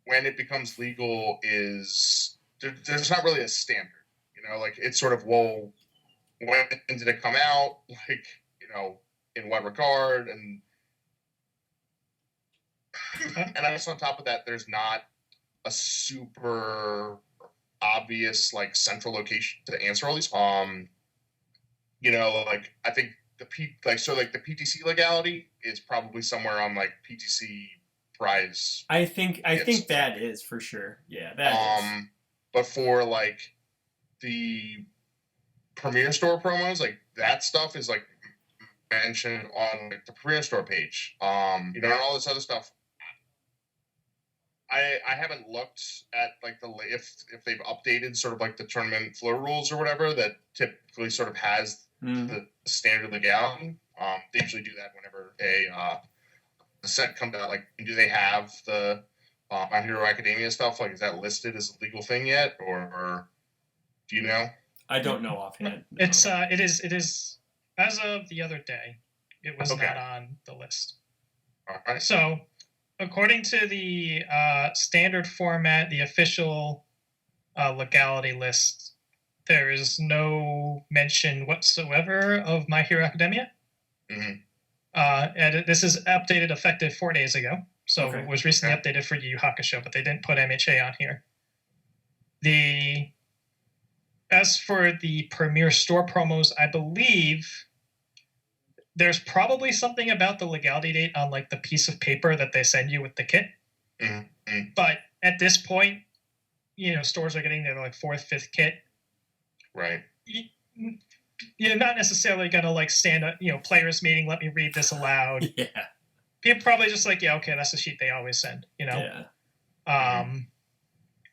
[SPEAKER 1] when it becomes legal there's not really a standard, like it's sort of, well, when did it come out? Like, in what regard? And I guess on top of that, there's not a super obvious like central location to answer all these. Like I think the PTC legality is probably somewhere on like PTC prize.
[SPEAKER 2] I think that is for sure. Yeah, that is.
[SPEAKER 1] But for like the Premier Store promos, like that stuff is like mentioned on like, the Premier Store page. And all this other stuff. I haven't looked at like if they've updated sort of like the tournament flow rules or whatever that typically sort of has the standard legality. They usually do that whenever a set comes out. Like, do they have the My Hero Academia stuff? Like, is that listed as a legal thing yet, or do you know?
[SPEAKER 2] I don't know offhand. No.
[SPEAKER 3] It is as of the other day. It was not on the list.
[SPEAKER 1] All right.
[SPEAKER 3] So, according to the standard format, the official legality list, there is no mention whatsoever of My Hero Academia. And this is updated effective 4 days ago. So it was recently updated for Yu Yu Hakusho, but they didn't put MHA on here. As for the Premier Store promos, I believe there's probably something about the legality date on like the piece of paper that they send you with the kit. But at this point, stores are getting their like 4th, 5th kit.
[SPEAKER 1] Right.
[SPEAKER 3] You're not necessarily going to like stand up, players meeting, let me read this aloud.
[SPEAKER 2] Yeah.
[SPEAKER 3] People probably just like, yeah, okay, that's the sheet they always send, Yeah.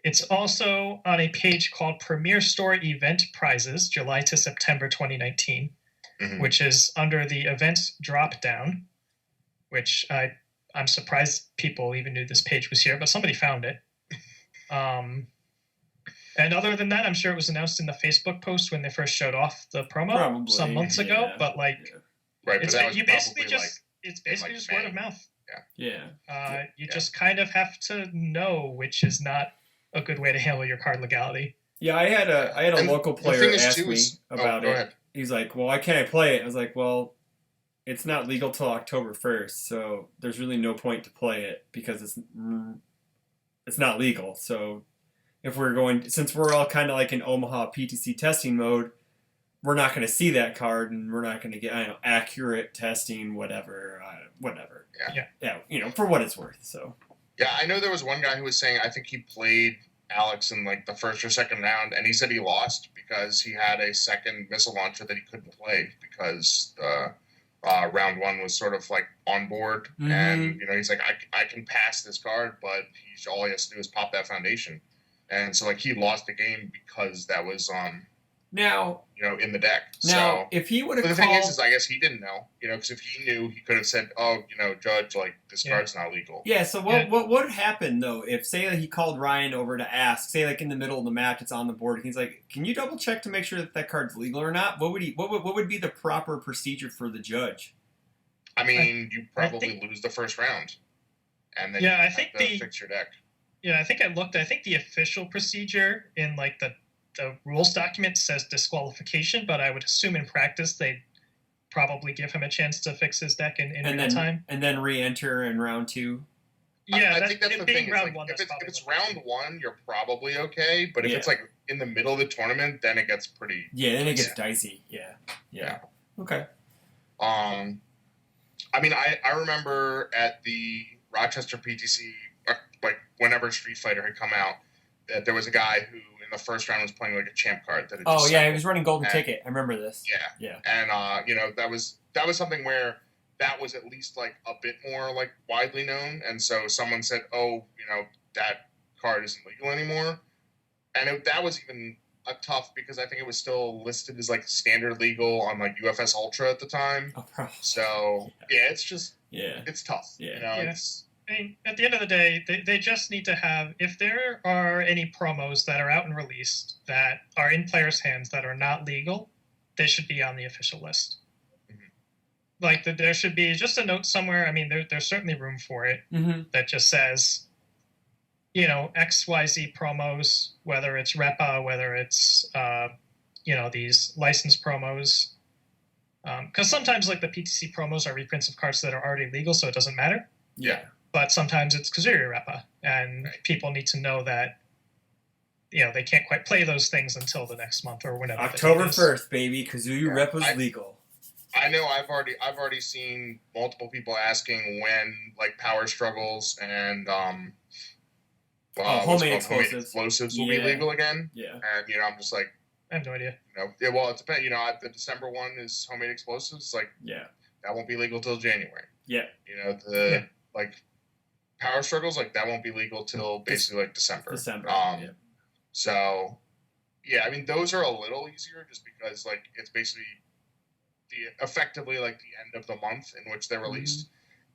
[SPEAKER 3] It's also on a page called Premier Store Event Prizes, July to September 2019. Which is under the events drop down, which I'm surprised people even knew this page was here, but somebody found it. And other than that, I'm sure it was announced in the Facebook post when they first showed off the promo some months ago. But like,
[SPEAKER 1] right,
[SPEAKER 3] it's,
[SPEAKER 1] but
[SPEAKER 3] you basically just
[SPEAKER 1] like,
[SPEAKER 3] it's basically just word of mouth.
[SPEAKER 2] Yeah.
[SPEAKER 3] You just kind of have to know, which is not a good way to handle your card legality.
[SPEAKER 2] Yeah, I had a local player ask me about it.
[SPEAKER 1] Ahead.
[SPEAKER 2] He's like, well, why can't I play it? I was like, well, it's not legal till October 1st, so there's really no point to play it because it's not legal. So if since we're all kind of like in Omaha PTC testing mode, we're not going to see that card and we're not going to get accurate testing, whatever. Yeah, for what it's worth. So
[SPEAKER 1] yeah, I know there was one guy who was saying I think he played Alex in like the first or second round, and he said he lost because he had a second missile launcher that he couldn't play because round 1 was sort of like on board, and he's like, I can pass this card, but all he has to do is pop that foundation, and so like he lost the game because that was
[SPEAKER 2] Now,
[SPEAKER 1] in the deck.
[SPEAKER 2] Now,
[SPEAKER 1] so,
[SPEAKER 2] if he would have
[SPEAKER 1] the
[SPEAKER 2] called...
[SPEAKER 1] thing is I guess he didn't know, because if he knew, he could have said, "Oh, Judge, like this card's not legal."
[SPEAKER 2] Yeah. So what would happen though if, say, he called Ryan over to ask, say, like in the middle of the match, it's on the board, and he's like, "Can you double check to make sure that card's legal or not?" What would be the proper procedure for the judge?
[SPEAKER 1] I mean, you probably lose the first round, and then
[SPEAKER 3] I think
[SPEAKER 1] fix your deck.
[SPEAKER 3] Yeah, I think I looked. I think the official procedure in like the rules document says disqualification, but I would assume in practice they'd probably give him a chance to fix his deck in real time.
[SPEAKER 2] And then re-enter in round 2.
[SPEAKER 3] Yeah,
[SPEAKER 1] I think that's the thing.
[SPEAKER 3] Round one,
[SPEAKER 1] if it's round 1, you're probably okay. But if it's like in the middle of the tournament, then it gets pretty.
[SPEAKER 2] Yeah, then it gets dicey. Yeah. Okay.
[SPEAKER 1] I mean, I remember at the Rochester PTC, like whenever Street Fighter had come out, that there was a guy who in the first round was playing like a champ card. That
[SPEAKER 2] he was running Golden Ticket. I remember this.
[SPEAKER 1] Yeah. And that was something where that was at least like a bit more like widely known, and so someone said, "Oh, that card isn't legal anymore," and that was even a tough, because I think it was still listed as like standard legal on like UFS Ultra at the time.
[SPEAKER 2] Oh, probably.
[SPEAKER 1] So it's just it's tough.
[SPEAKER 3] I mean, at the end of the day, they just need to have, if there are any promos that are out and released that are in players' hands that are not legal, they should be on the official list. Mm-hmm. Like, there should be just a note somewhere. I mean, there's certainly room for it that just says, XYZ promos, whether it's REPA, whether it's, these licensed promos. Because sometimes, like, the PTC promos are reprints of cards that are already legal, so it doesn't matter.
[SPEAKER 1] Yeah.
[SPEAKER 3] But sometimes it's Kazuya Repa, and people need to know that, they can't quite play those things until the next month or whenever.
[SPEAKER 2] October 1st, baby. Kazuya Repa's legal.
[SPEAKER 1] I know. I've already seen multiple people asking when like Power Struggles and
[SPEAKER 2] homemade explosives
[SPEAKER 1] will be legal again.
[SPEAKER 2] Yeah.
[SPEAKER 1] And I'm just like,
[SPEAKER 3] I have no idea.
[SPEAKER 1] Well, it depends. The December one is homemade explosives. Like, that won't be legal till January.
[SPEAKER 2] Yeah.
[SPEAKER 1] Like Power Struggles, like that won't be legal till basically like December. So, I mean, those are a little easier just because like it's basically effectively like the end of the month in which they're released,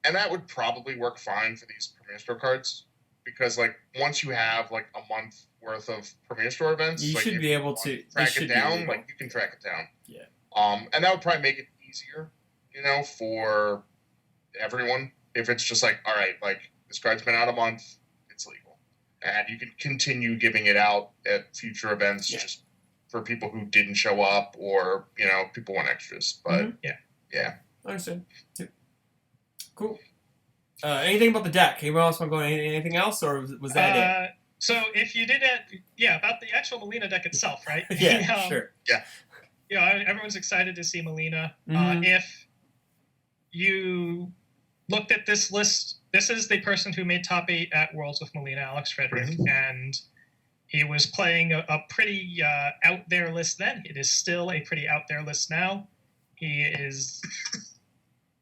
[SPEAKER 1] and that would probably work fine for these Premier Store cards, because like once you have like a month worth of Premier Store events,
[SPEAKER 2] you should be able to
[SPEAKER 1] track it down. Like you can track it down.
[SPEAKER 2] Yeah.
[SPEAKER 1] And that would probably make it easier, for everyone. If it's just like, all right, like this card's been out a month, it's legal, and you can continue giving it out at future events just for people who didn't show up, or people want extras. But
[SPEAKER 2] I understand. Yep. Cool. Anything about the deck? Anyone else want to go into anything else, or was that it?
[SPEAKER 3] So if you did about the actual Melina deck itself, right?
[SPEAKER 2] Sure.
[SPEAKER 1] Yeah.
[SPEAKER 3] Everyone's excited to see Melina. If you looked at this list, this is the person who made top 8 at Worlds with Melina, Alex Frederick, and he was playing a pretty out there list then. It is still a pretty out there list now. He is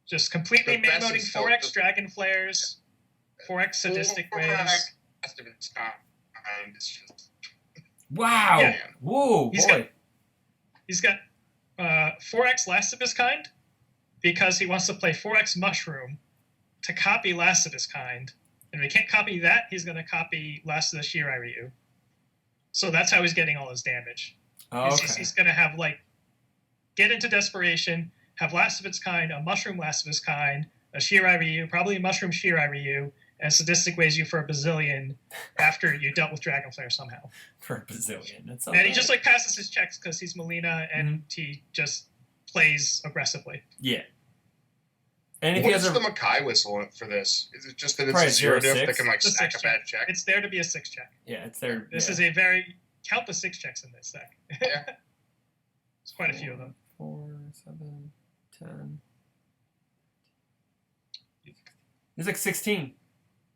[SPEAKER 3] just completely man-moding 4X Dragon Flares, 4X Sadistic Waves.
[SPEAKER 2] Wow!
[SPEAKER 3] Yeah.
[SPEAKER 2] Whoa, boy.
[SPEAKER 3] He's got 4X Last of His Kind, because he wants to play 4X Mushroom to copy Last of His Kind. And if he can't copy that, he's going to copy Last of the Shirai Ryu. So that's how he's getting all his damage. He's going to have, get into Desperation, have Last of Its Kind, a Mushroom Last of His Kind, a Shirai Ryu, probably a Mushroom Shirai Ryu, and Sadistic Ways you for a bazillion after you dealt with Dragon Flare somehow.
[SPEAKER 2] For a bazillion. That's
[SPEAKER 3] and he just, passes his checks because he's Melina, and he just plays aggressively.
[SPEAKER 2] Yeah. And if
[SPEAKER 1] what is the Makai whistle for this? Is it just that it's a 0 diff that can stack a bad check?
[SPEAKER 3] It's there to be a 6 check.
[SPEAKER 2] Yeah, it's there.
[SPEAKER 3] This is a very count the 6 checks in this deck.
[SPEAKER 1] Yeah.
[SPEAKER 3] There's quite a few of them.
[SPEAKER 2] 4, 7, 10. It's like 16.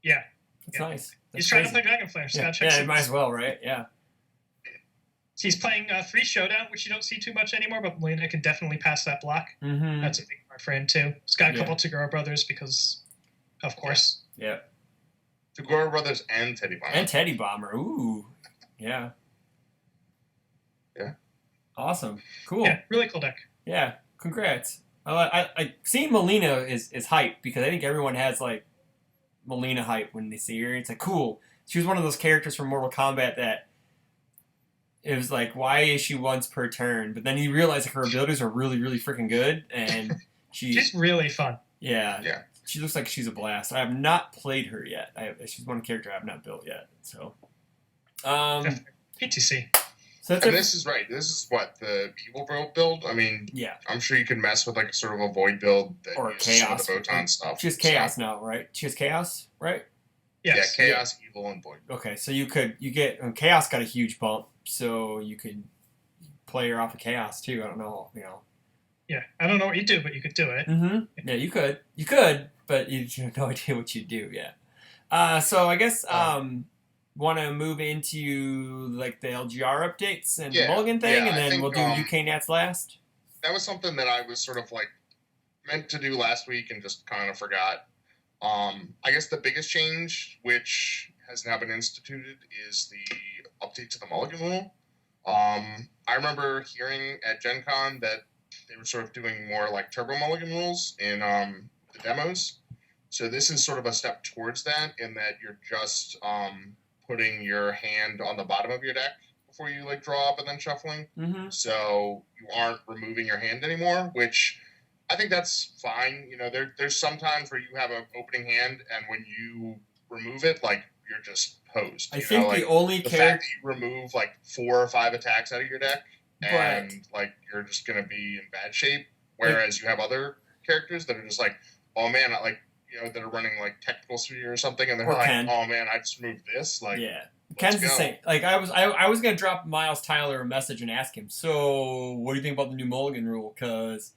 [SPEAKER 3] Yeah.
[SPEAKER 2] That's nice.
[SPEAKER 3] He's trying to play Dragon Flare.
[SPEAKER 2] Yeah, might as well, right? Yeah.
[SPEAKER 3] He's playing 3 Showdown, which you don't see too much anymore, but Melina can definitely pass that block.
[SPEAKER 2] Mm-hmm.
[SPEAKER 3] That's a big part for him, too. He's got a couple Tagora brothers because, of course.
[SPEAKER 2] Yeah.
[SPEAKER 1] Tagora brothers and Teddy Bomber.
[SPEAKER 2] Ooh. Yeah.
[SPEAKER 1] Yeah.
[SPEAKER 2] Awesome. Cool.
[SPEAKER 3] Yeah, really cool deck.
[SPEAKER 2] Yeah, congrats. I seeing Melina is hype because I think everyone has like Melina hype when they see her. It's like cool. She was one of those characters from Mortal Kombat that it was like, why is she once per turn? But then you realize like her abilities are really, really freaking good, and
[SPEAKER 3] she's really fun.
[SPEAKER 2] Yeah. She looks like she's a blast. I have not played her yet. She's one character I have not built yet. So,
[SPEAKER 3] PTC.
[SPEAKER 1] So that's this is right. This is what the evil build. I mean,
[SPEAKER 2] yeah.
[SPEAKER 1] I'm sure you can mess with like a sort of a void build that
[SPEAKER 2] or chaos.
[SPEAKER 1] The photon stuff.
[SPEAKER 2] She has chaos now, right? She has chaos, right?
[SPEAKER 3] Yes.
[SPEAKER 1] Yeah, chaos, evil, and void.
[SPEAKER 2] Okay, so you get chaos got a huge bump, so you could play her off of chaos too. I don't know,
[SPEAKER 3] Yeah, I don't know what you do, but you could do it.
[SPEAKER 2] Mm-hmm. Yeah, you could, but you have no idea what you do. Yeah. So I guess want to move into like the LGR updates and the Mulligan thing, and then we'll do UK Nats last.
[SPEAKER 1] That was something that I was sort of like meant to do last week and just kind of forgot. I guess the biggest change, which has now been instituted, is the update to the Mulligan rule. I remember hearing at Gen Con that they were sort of doing more like turbo Mulligan rules in the demos. So this is sort of a step towards that, in that you're just putting your hand on the bottom of your deck before you like draw up and then shuffling.
[SPEAKER 2] Mm-hmm.
[SPEAKER 1] So you aren't removing your hand anymore, which I think that's fine. There's sometimes where you have an opening hand, and when you remove it, like you're just posed.
[SPEAKER 2] I think the only
[SPEAKER 1] fact that you remove like 4 or 5 attacks out of your deck, and like you're just gonna be in bad shape. Whereas you have other characters that are just like, oh man, that are running like technical sphere or something, and they're like, oh man, I just moved this. Like,
[SPEAKER 2] Ken's the same. Like I was gonna drop Miles Tyler a message and ask him, so what do you think about the new Mulligan rule? Because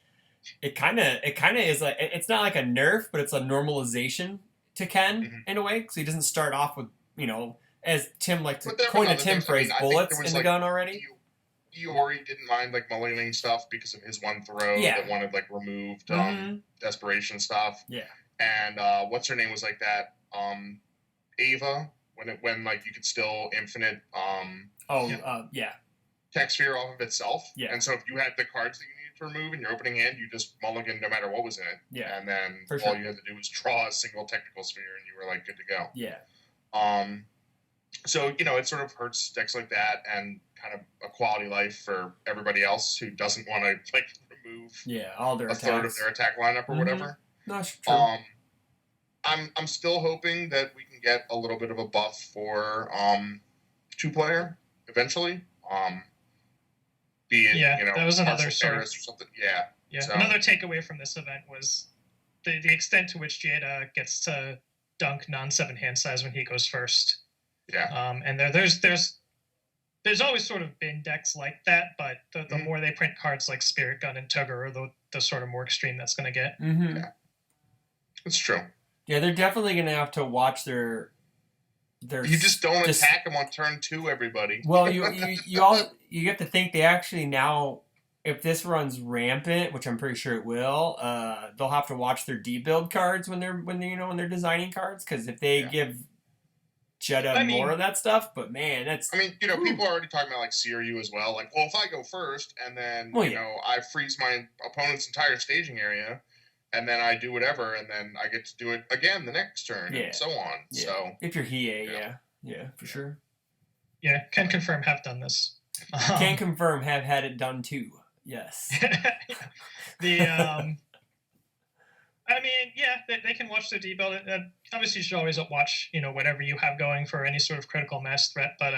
[SPEAKER 2] it kind of is like, it's not like a nerf, but it's a normalization to Ken in a way, because he doesn't start off with, as Tim liked to coin a Tim phrase, bullets in the gun already.
[SPEAKER 1] Iori didn't mind like mulliganing stuff because of his one throw that wanted like removed desperation stuff.
[SPEAKER 2] Yeah.
[SPEAKER 1] And what's her name was like that? Ava, when like you could still infinite tech sphere off of itself.
[SPEAKER 2] Yeah.
[SPEAKER 1] And so if you had the cards that you needed to remove in your opening hand, you just mulligan no matter what was in it.
[SPEAKER 2] Yeah.
[SPEAKER 1] And then all you had to do was draw a single technical sphere, and you were like good to go.
[SPEAKER 2] Yeah.
[SPEAKER 1] So it sort of hurts decks like that, and kind of a quality life for everybody else who doesn't want to like remove
[SPEAKER 2] all their
[SPEAKER 1] third of their attack lineup or whatever.
[SPEAKER 2] No, that's true.
[SPEAKER 1] I'm still hoping that we can get a little bit of a buff for 2-player eventually. Be it
[SPEAKER 3] that was another sort of
[SPEAKER 1] or something. Yeah. So,
[SPEAKER 3] another takeaway from this event was the extent to which Jada gets to dunk non-7 hand size when he goes first.
[SPEAKER 1] Yeah.
[SPEAKER 3] And there's always sort of been decks like that, but the more they print cards like Spirit Gun and Tugger are the sort of more extreme that's going to get.
[SPEAKER 2] Mm-hmm.
[SPEAKER 1] Yeah. It's true.
[SPEAKER 2] Yeah, they're definitely going to have to watch their.
[SPEAKER 1] You just don't attack them on turn 2, everybody.
[SPEAKER 2] Well, you have to think they actually now, if this runs rampant, which I'm pretty sure it will, they'll have to watch their debuild cards when they're designing cards, because if they give Jetta more of that stuff, but man, that's.
[SPEAKER 1] People are already talking about like CRU as well. Like, well, if I go first and then I freeze my opponent's entire staging area, and then I do whatever, and then I get to do it again the next turn, and so on.
[SPEAKER 2] Yeah.
[SPEAKER 1] So
[SPEAKER 2] if you're Hiei, yeah, for sure.
[SPEAKER 3] Yeah, can confirm have done this.
[SPEAKER 2] Can confirm have had it done too. Yes.
[SPEAKER 3] They can watch their debuild. Obviously, you should always watch, whatever you have going for any sort of critical mass threat. But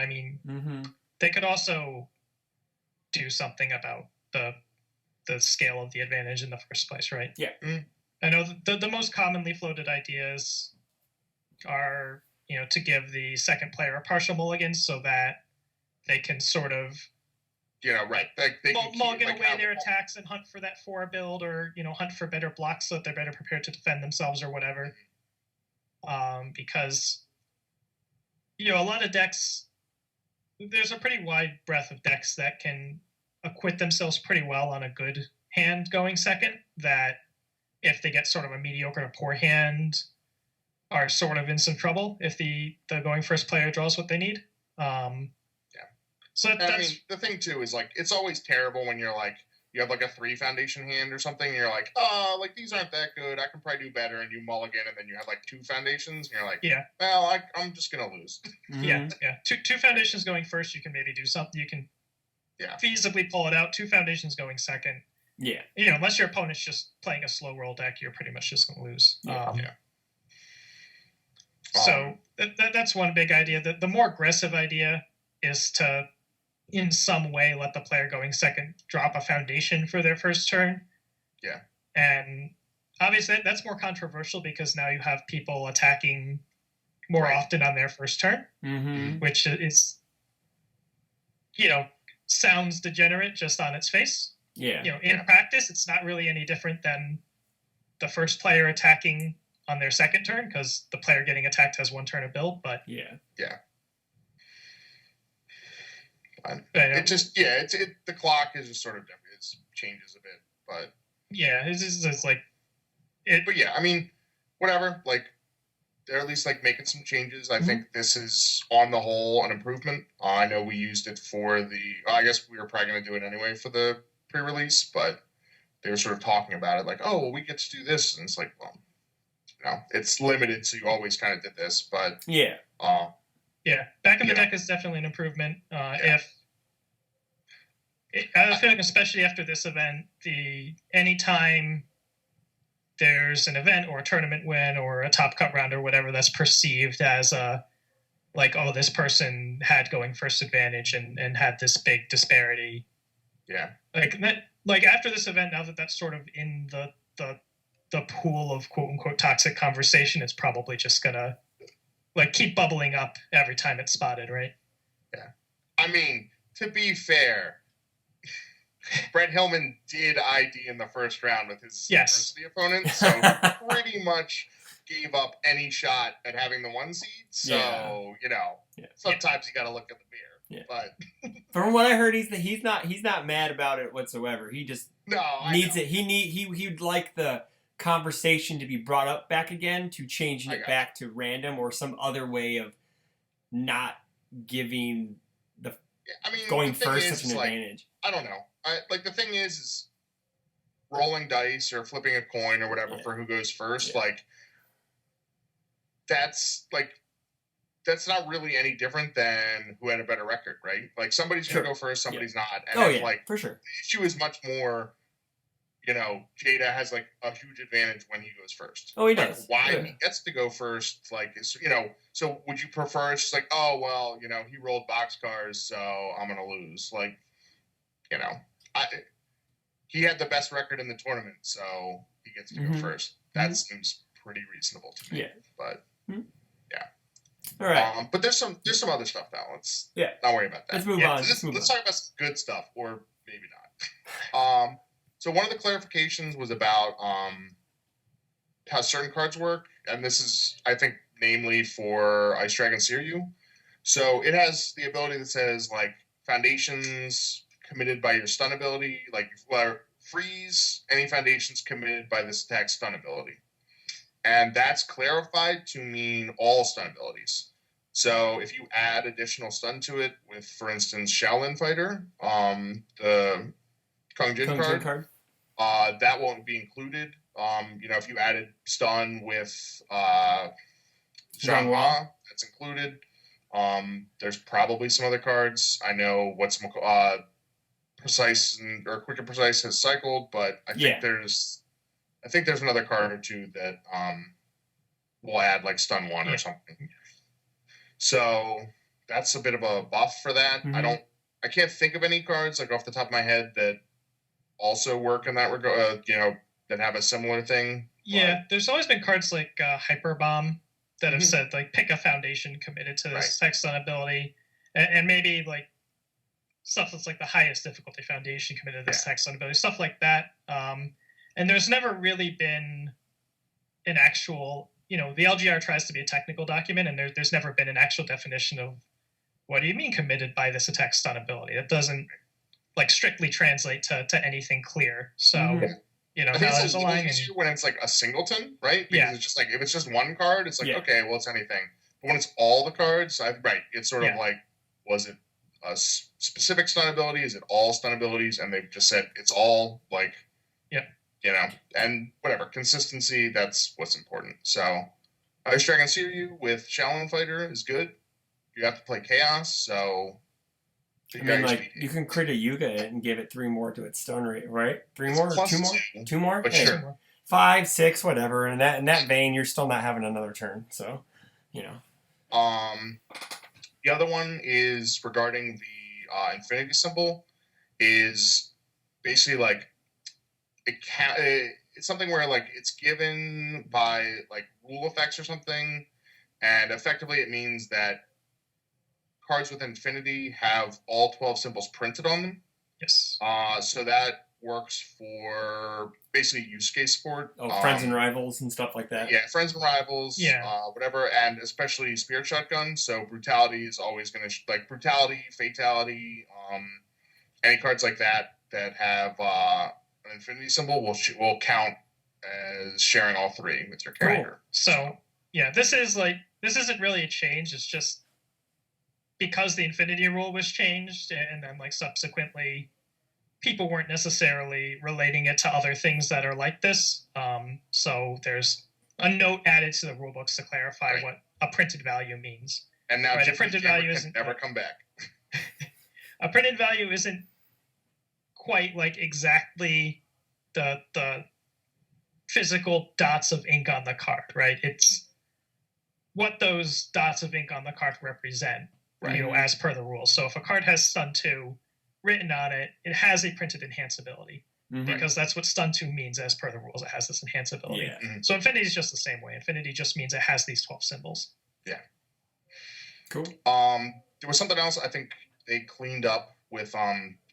[SPEAKER 3] they could also do something about the scale of the advantage in the first place, right?
[SPEAKER 2] Yeah.
[SPEAKER 3] I know the most commonly floated ideas are, to give the second player a partial mulligan so that they can sort of mulligan away their attacks and hunt for that 4 build, or hunt for better blocks so that they're better prepared to defend themselves or whatever. Because a lot of decks, there's a pretty wide breadth of decks that can acquit themselves pretty well on a good hand going second, that if they get sort of a mediocre to poor hand are sort of in some trouble if the going first player draws what they need. So
[SPEAKER 1] I mean, the thing too is like it's always terrible when you're like you have like a 3 foundation hand or something, and you're like, oh, like these aren't that good. I can probably do better, and you mulligan, and then you have like 2 foundations, and you're like, well, I'm just gonna lose.
[SPEAKER 3] Yeah. Two foundations going first, you can maybe do something. You can feasibly pull it out. 2 foundations going second.
[SPEAKER 2] Yeah.
[SPEAKER 3] Unless your opponent's just playing a slow roll deck, you're pretty much just gonna lose. So that's one big idea. The more aggressive idea is to, in some way, let the player going second drop a foundation for their first turn.
[SPEAKER 1] Yeah.
[SPEAKER 3] And obviously that's more controversial because now you have people attacking more often on their first turn, which is, sounds degenerate just on its face.
[SPEAKER 2] Yeah.
[SPEAKER 3] In practice, it's not really any different than the first player attacking on their second turn because the player getting attacked has 1 turn of build, but
[SPEAKER 1] it just the clock is just sort of it changes a bit, but
[SPEAKER 3] it's like it.
[SPEAKER 1] But I mean, whatever. Like they're at least like making some changes. I think this is on the whole an improvement. I know we used it for I guess we were probably going to do it anyway for the pre-release, but they were sort of talking about it like, oh, well, we get to do this, and it's like, well, it's limited, so you always kind of did this, but
[SPEAKER 3] back in the deck is definitely an improvement. I feel like especially after this event, anytime there's an event or a tournament win or a top cut round or whatever that's perceived as this person had going first advantage and had this big disparity.
[SPEAKER 1] Yeah.
[SPEAKER 3] Like after this event, now that that's sort of in the pool of quote unquote toxic conversation, it's probably just gonna keep bubbling up every time it's spotted, right?
[SPEAKER 1] Yeah. I mean, to be fair, Brett Hillman did ID in the first round with his university opponent, so pretty much gave up any shot at having the 1 seed. So sometimes you got to look at the beer.
[SPEAKER 2] Yeah.
[SPEAKER 1] But
[SPEAKER 2] from what I heard, he's not mad about it whatsoever. He just needs it. He'd like the conversation to be brought up back again to changing it back to random or some other way of not giving going first such an advantage.
[SPEAKER 1] I don't know. The thing is rolling dice or flipping a coin or whatever for who goes first. That's not really any different than who had a better record, right? Like somebody's gonna go first, somebody's not. And
[SPEAKER 2] for sure.
[SPEAKER 1] The issue is much more. Jada has a huge advantage when he goes first.
[SPEAKER 2] Oh, he does.
[SPEAKER 1] Why he gets to go first? So would you prefer? It's just like, oh well, he rolled boxcars, so I'm gonna lose. He had the best record in the tournament, so he gets to go first. That seems pretty reasonable to me.
[SPEAKER 2] Yeah.
[SPEAKER 1] But
[SPEAKER 2] all right.
[SPEAKER 1] But there's some other stuff now. Let's not worry about that.
[SPEAKER 2] Let's move on.
[SPEAKER 1] Let's talk about some good stuff, or maybe not. So one of the clarifications was about how certain cards work, and this is, I think, namely for Ice Dragon Seiryu. So it has the ability that says foundations committed by your stun ability, freeze any foundations committed by this attack's stun ability, and that's clarified to mean all stun abilities. So if you add additional stun to it with, for instance, Shaolin Fighter, the Kung Jin card. That won't be included. If you added stun with Zhanghua, that's included. There's probably some other cards. I know Precise or Quick and Precise has cycled, but I think there's another card or two that will add stun 1 or something. So that's a bit of a buff for that. I can't think of any cards off the top of my head that also work in that regard, that have a similar thing.
[SPEAKER 3] Yeah, there's always been cards like Hyper Bomb that have said pick a foundation committed to this text stun ability, and maybe stuff that's the highest difficulty foundation committed to this text stun ability, stuff like that. And there's never really been an actual, the LGR tries to be a technical document, and there's never been an actual definition of what do you mean committed by this attack stun ability. It doesn't strictly translate to anything clear. So
[SPEAKER 1] I think it's a little easier when it's a singleton, right? Because it's just if it's just one card, it's okay, well, it's anything. But when it's all the cards, it's sort of was it a specific stun ability? Is it all stun abilities? And they've just said it's all, like, and whatever. Consistency, that's what's important. So Ice Dragon Seiryu with Shaolin Fighter is good. You have to play Chaos, so...
[SPEAKER 2] I mean, like, you can crit a Yuga and give it 3 more to its stun rate, right? 3 more? 2 more? 2 more?
[SPEAKER 1] But sure.
[SPEAKER 2] 5, 6, whatever. And in that vein, you're still not having another turn. So,
[SPEAKER 1] The other one is regarding the infinity symbol. Is basically like it's something where like it's given by like rule effects or something, and effectively it means that cards with infinity have all 12 symbols printed on them.
[SPEAKER 3] Yes.
[SPEAKER 1] So that works for basically use case support.
[SPEAKER 2] Friends and rivals and stuff like that.
[SPEAKER 1] Yeah, friends and rivals.
[SPEAKER 3] Yeah.
[SPEAKER 1] Whatever, and especially Spirit Shotgun. So brutality is always going to like brutality, fatality. Any cards like that have an infinity symbol will count as sharing all 3 with your character.
[SPEAKER 3] Cool. So yeah, this isn't really a change. It's just because the infinity rule was changed, and then like subsequently people weren't necessarily relating it to other things that are like this. So there's a note added to the rule books to clarify what a printed value means.
[SPEAKER 1] And now
[SPEAKER 3] a printed value isn't
[SPEAKER 1] never come back.
[SPEAKER 3] A printed value isn't quite like exactly the physical dots of ink on the card, right? It's what those dots of ink on the card represent. Right. As per the rules. So if a card has stun 2 written on it, it has a printed enhance ability. Because that's what stun 2 means as per the rules. It has this enhance ability.
[SPEAKER 2] Yeah.
[SPEAKER 3] So infinity is just the same way. Infinity just means it has these 12 symbols.
[SPEAKER 1] Yeah.
[SPEAKER 2] Cool.
[SPEAKER 1] There was something else I think they cleaned up with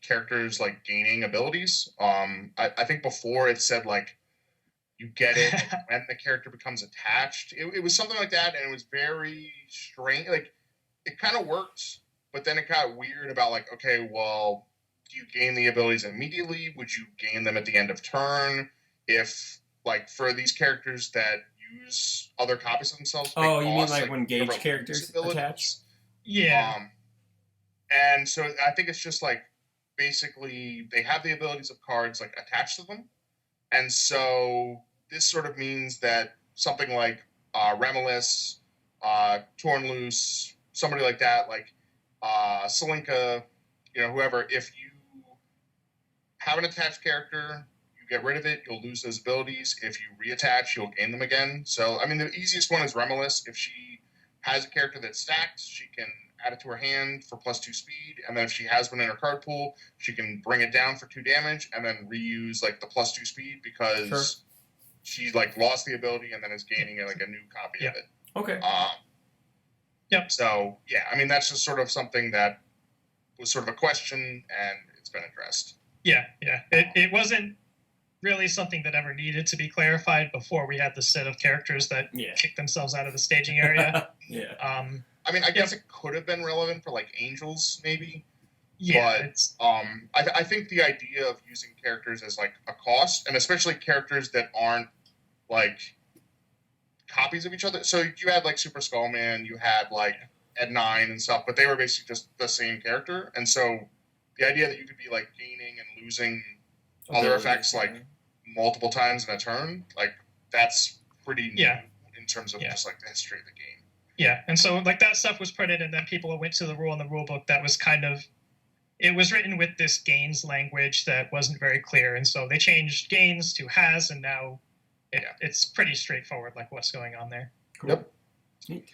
[SPEAKER 1] characters like gaining abilities. I think before it said like you get it when the character becomes attached. It was something like that, and it was very strange. Like, it kind of worked, but then it got weird about like, okay, well, do you gain the abilities immediately? Would you gain them at the end of turn? If, like, for these characters that use other copies of themselves,
[SPEAKER 2] you mean like when Gauge characters attach?
[SPEAKER 3] Yeah.
[SPEAKER 1] And so I think it's just like, basically, they have the abilities of cards like attached to them, and so this sort of means that something like Remelis, Torn Loose, somebody like that, like Selinka, whoever, if you have an attached character, you get rid of it, you'll lose those abilities. If you reattach, you'll gain them again. So, I mean, the easiest one is Remelis. If she has a character that's stacked, she can add it to her hand for +2 speed, and then if she has one in her card pool, she can bring it down for 2 damage, and then reuse, like, the +2 speed, because she, like, lost the ability and then is gaining, like, a new copy of it.
[SPEAKER 2] Okay.
[SPEAKER 3] Yep.
[SPEAKER 1] So, yeah, I mean, that's just sort of something that was sort of a question, and it's been addressed.
[SPEAKER 3] Yeah. It wasn't really something that ever needed to be clarified before we had the set of characters that kicked themselves out of the staging area.
[SPEAKER 2] Yeah.
[SPEAKER 1] I mean, I guess it could have been relevant for, like, Angels, maybe.
[SPEAKER 3] Yeah.
[SPEAKER 1] But I think the idea of using characters as, like, a cost, and especially characters that aren't, like, copies of each other. So you had, like, Super Skullman, you had, like, Ed 9 and stuff, but they were basically just the same character. And so the idea that you could be, like, gaining and losing other effects, like, multiple times in a turn, like, that's pretty new in terms of just, like, the history of the game.
[SPEAKER 3] Yeah, and so, like, that stuff was printed, and then people went to the rule in the rule book that was kind of... It was written with this gains language that wasn't very clear, and so they changed gains to has, and now it's pretty straightforward, like, what's going on there.
[SPEAKER 2] Cool.
[SPEAKER 1] Yep.
[SPEAKER 2] Neat.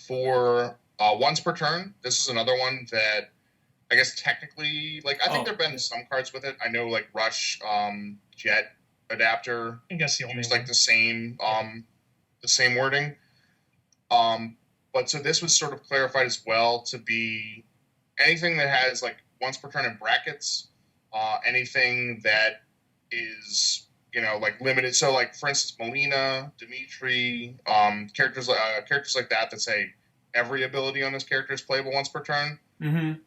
[SPEAKER 1] For once per turn, this is another one that I guess technically, like, I think there have been some cards with it. I know, like, Rush, Jet Adapter
[SPEAKER 3] I guess the only
[SPEAKER 1] used,
[SPEAKER 3] one.
[SPEAKER 1] like, the same wording. But so this was sort of clarified as well to be anything that has, like, once per turn in brackets, anything that is, like, limited. So, like, for instance, Melina, Dimitri, characters like that say every ability on this character is playable once per turn.
[SPEAKER 2] Mm-hmm.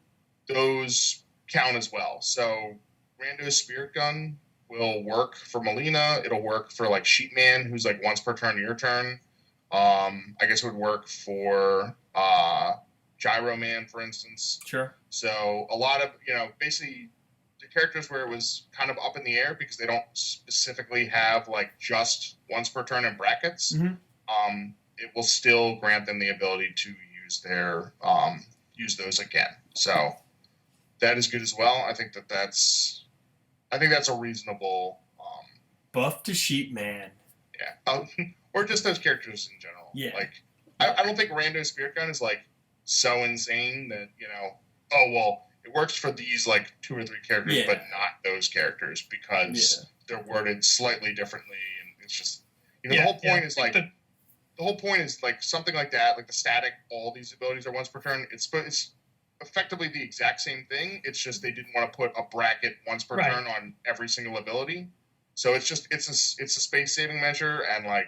[SPEAKER 1] Those count as well. So Rando's Spirit Gun will work for Melina. It'll work for, like, Sheepman, who's, like, once per turn your turn. I guess it would work for Gyro Man, for instance.
[SPEAKER 2] Sure.
[SPEAKER 1] So a lot of, basically the characters where it was kind of up in the air because they don't specifically have like just once per turn in brackets, it will still grant them the ability to use their use those again. So that is good as well. I think that's a reasonable
[SPEAKER 2] buff to Sheep Man.
[SPEAKER 1] Yeah, or just those characters in general.
[SPEAKER 2] Yeah,
[SPEAKER 1] like I don't think Rando Spirit Gun is like so insane that oh well, it works for these like 2 or 3 characters, but not those characters because they're worded slightly differently, and it's just the whole point is like the whole point is like something like that, like the static. All these abilities are once per turn. It's effectively the exact same thing. It's just they didn't want to put a bracket once per turn on every single ability. So it's a space saving measure, and like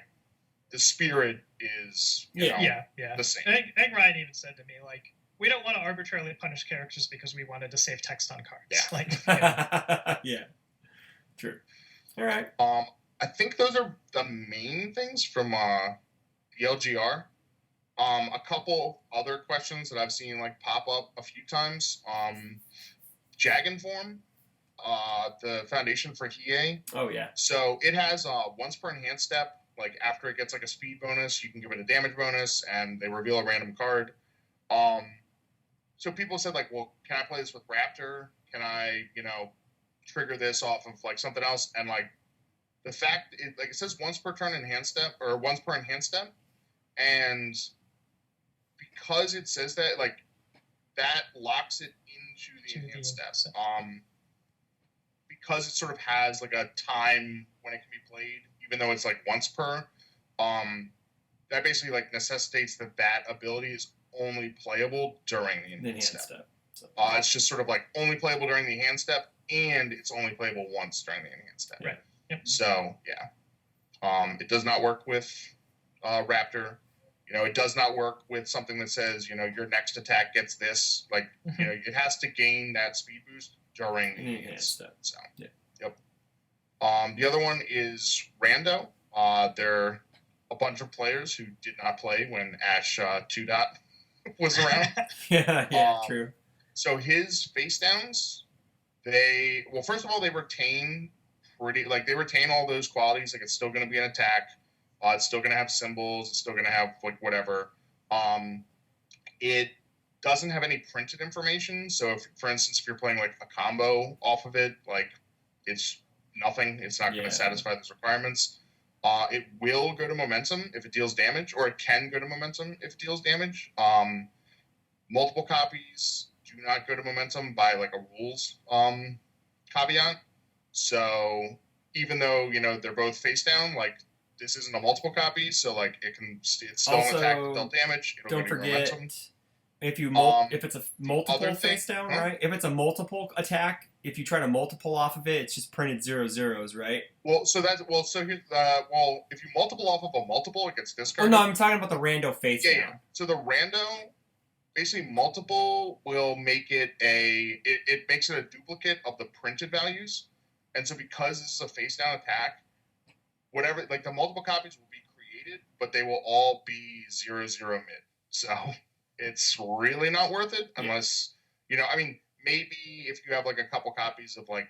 [SPEAKER 1] the spirit is the same.
[SPEAKER 3] I think Ryan even said to me like, we don't want to arbitrarily punish characters because we wanted to save text on cards.
[SPEAKER 1] Yeah.
[SPEAKER 3] Like,
[SPEAKER 2] yeah. True. All right.
[SPEAKER 1] I think those are the main things from the LGR. A couple other questions that I've seen like pop up a few times. Jagan Form, the foundation for Hiei.
[SPEAKER 2] Oh yeah.
[SPEAKER 1] So it has once per enhanced step. Like after it gets like a speed bonus, you can give it a damage bonus, and they reveal a random card. So people said like, well, can I play this with Raptor? Can I, trigger this off of like something else? And like the fact it says once per turn enhanced step or once per enhanced step, and because it says that, like that locks it into the enhanced step. Because it sort of has like a time when it can be played, even though it's like once per, that basically like necessitates that ability is only playable during the enhanced step. So, it's just sort of like only playable during the enhanced step, and it's only playable once during the enhanced step.
[SPEAKER 3] Right. Yep.
[SPEAKER 1] So it does not work with Raptor. It does not work with something that says your next attack gets this. Like it has to gain that speed boost during the enhanced step. So yep. The other one is Rando. They're a bunch of players who did not play when Ash 2. Was around.
[SPEAKER 2] True.
[SPEAKER 1] So his face downs, first of all, they retain all those qualities. Like it's still going to be an attack. It's still going to have symbols. It's still going to have like whatever. It doesn't have any printed information. So if, for instance, if you're playing like a combo off of it, like it's nothing. It's not going to satisfy those requirements. It will go to momentum if it deals damage, or it can go to momentum if it deals damage. Multiple copies do not go to momentum by like a rules caveat. So even though they're both face down, like this isn't a multiple copy, so like it's still
[SPEAKER 2] also,
[SPEAKER 1] an attack to deal damage. It'll
[SPEAKER 2] don't forget
[SPEAKER 1] momentum.
[SPEAKER 2] if it's a multiple face down, right? If it's a multiple attack, if you try to multiple off of it, it's just printed 0/0s, right?
[SPEAKER 1] If you multiple off of a multiple, it gets discarded.
[SPEAKER 2] Oh no, I'm talking about the rando face down. Yeah.
[SPEAKER 1] So the rando, basically multiple will make it it makes it a duplicate of the printed values, and so because this is a face down attack, whatever, like the multiple copies will be created, but they will all be 0/0 mid. So it's really not worth it unless maybe if you have like a couple copies of like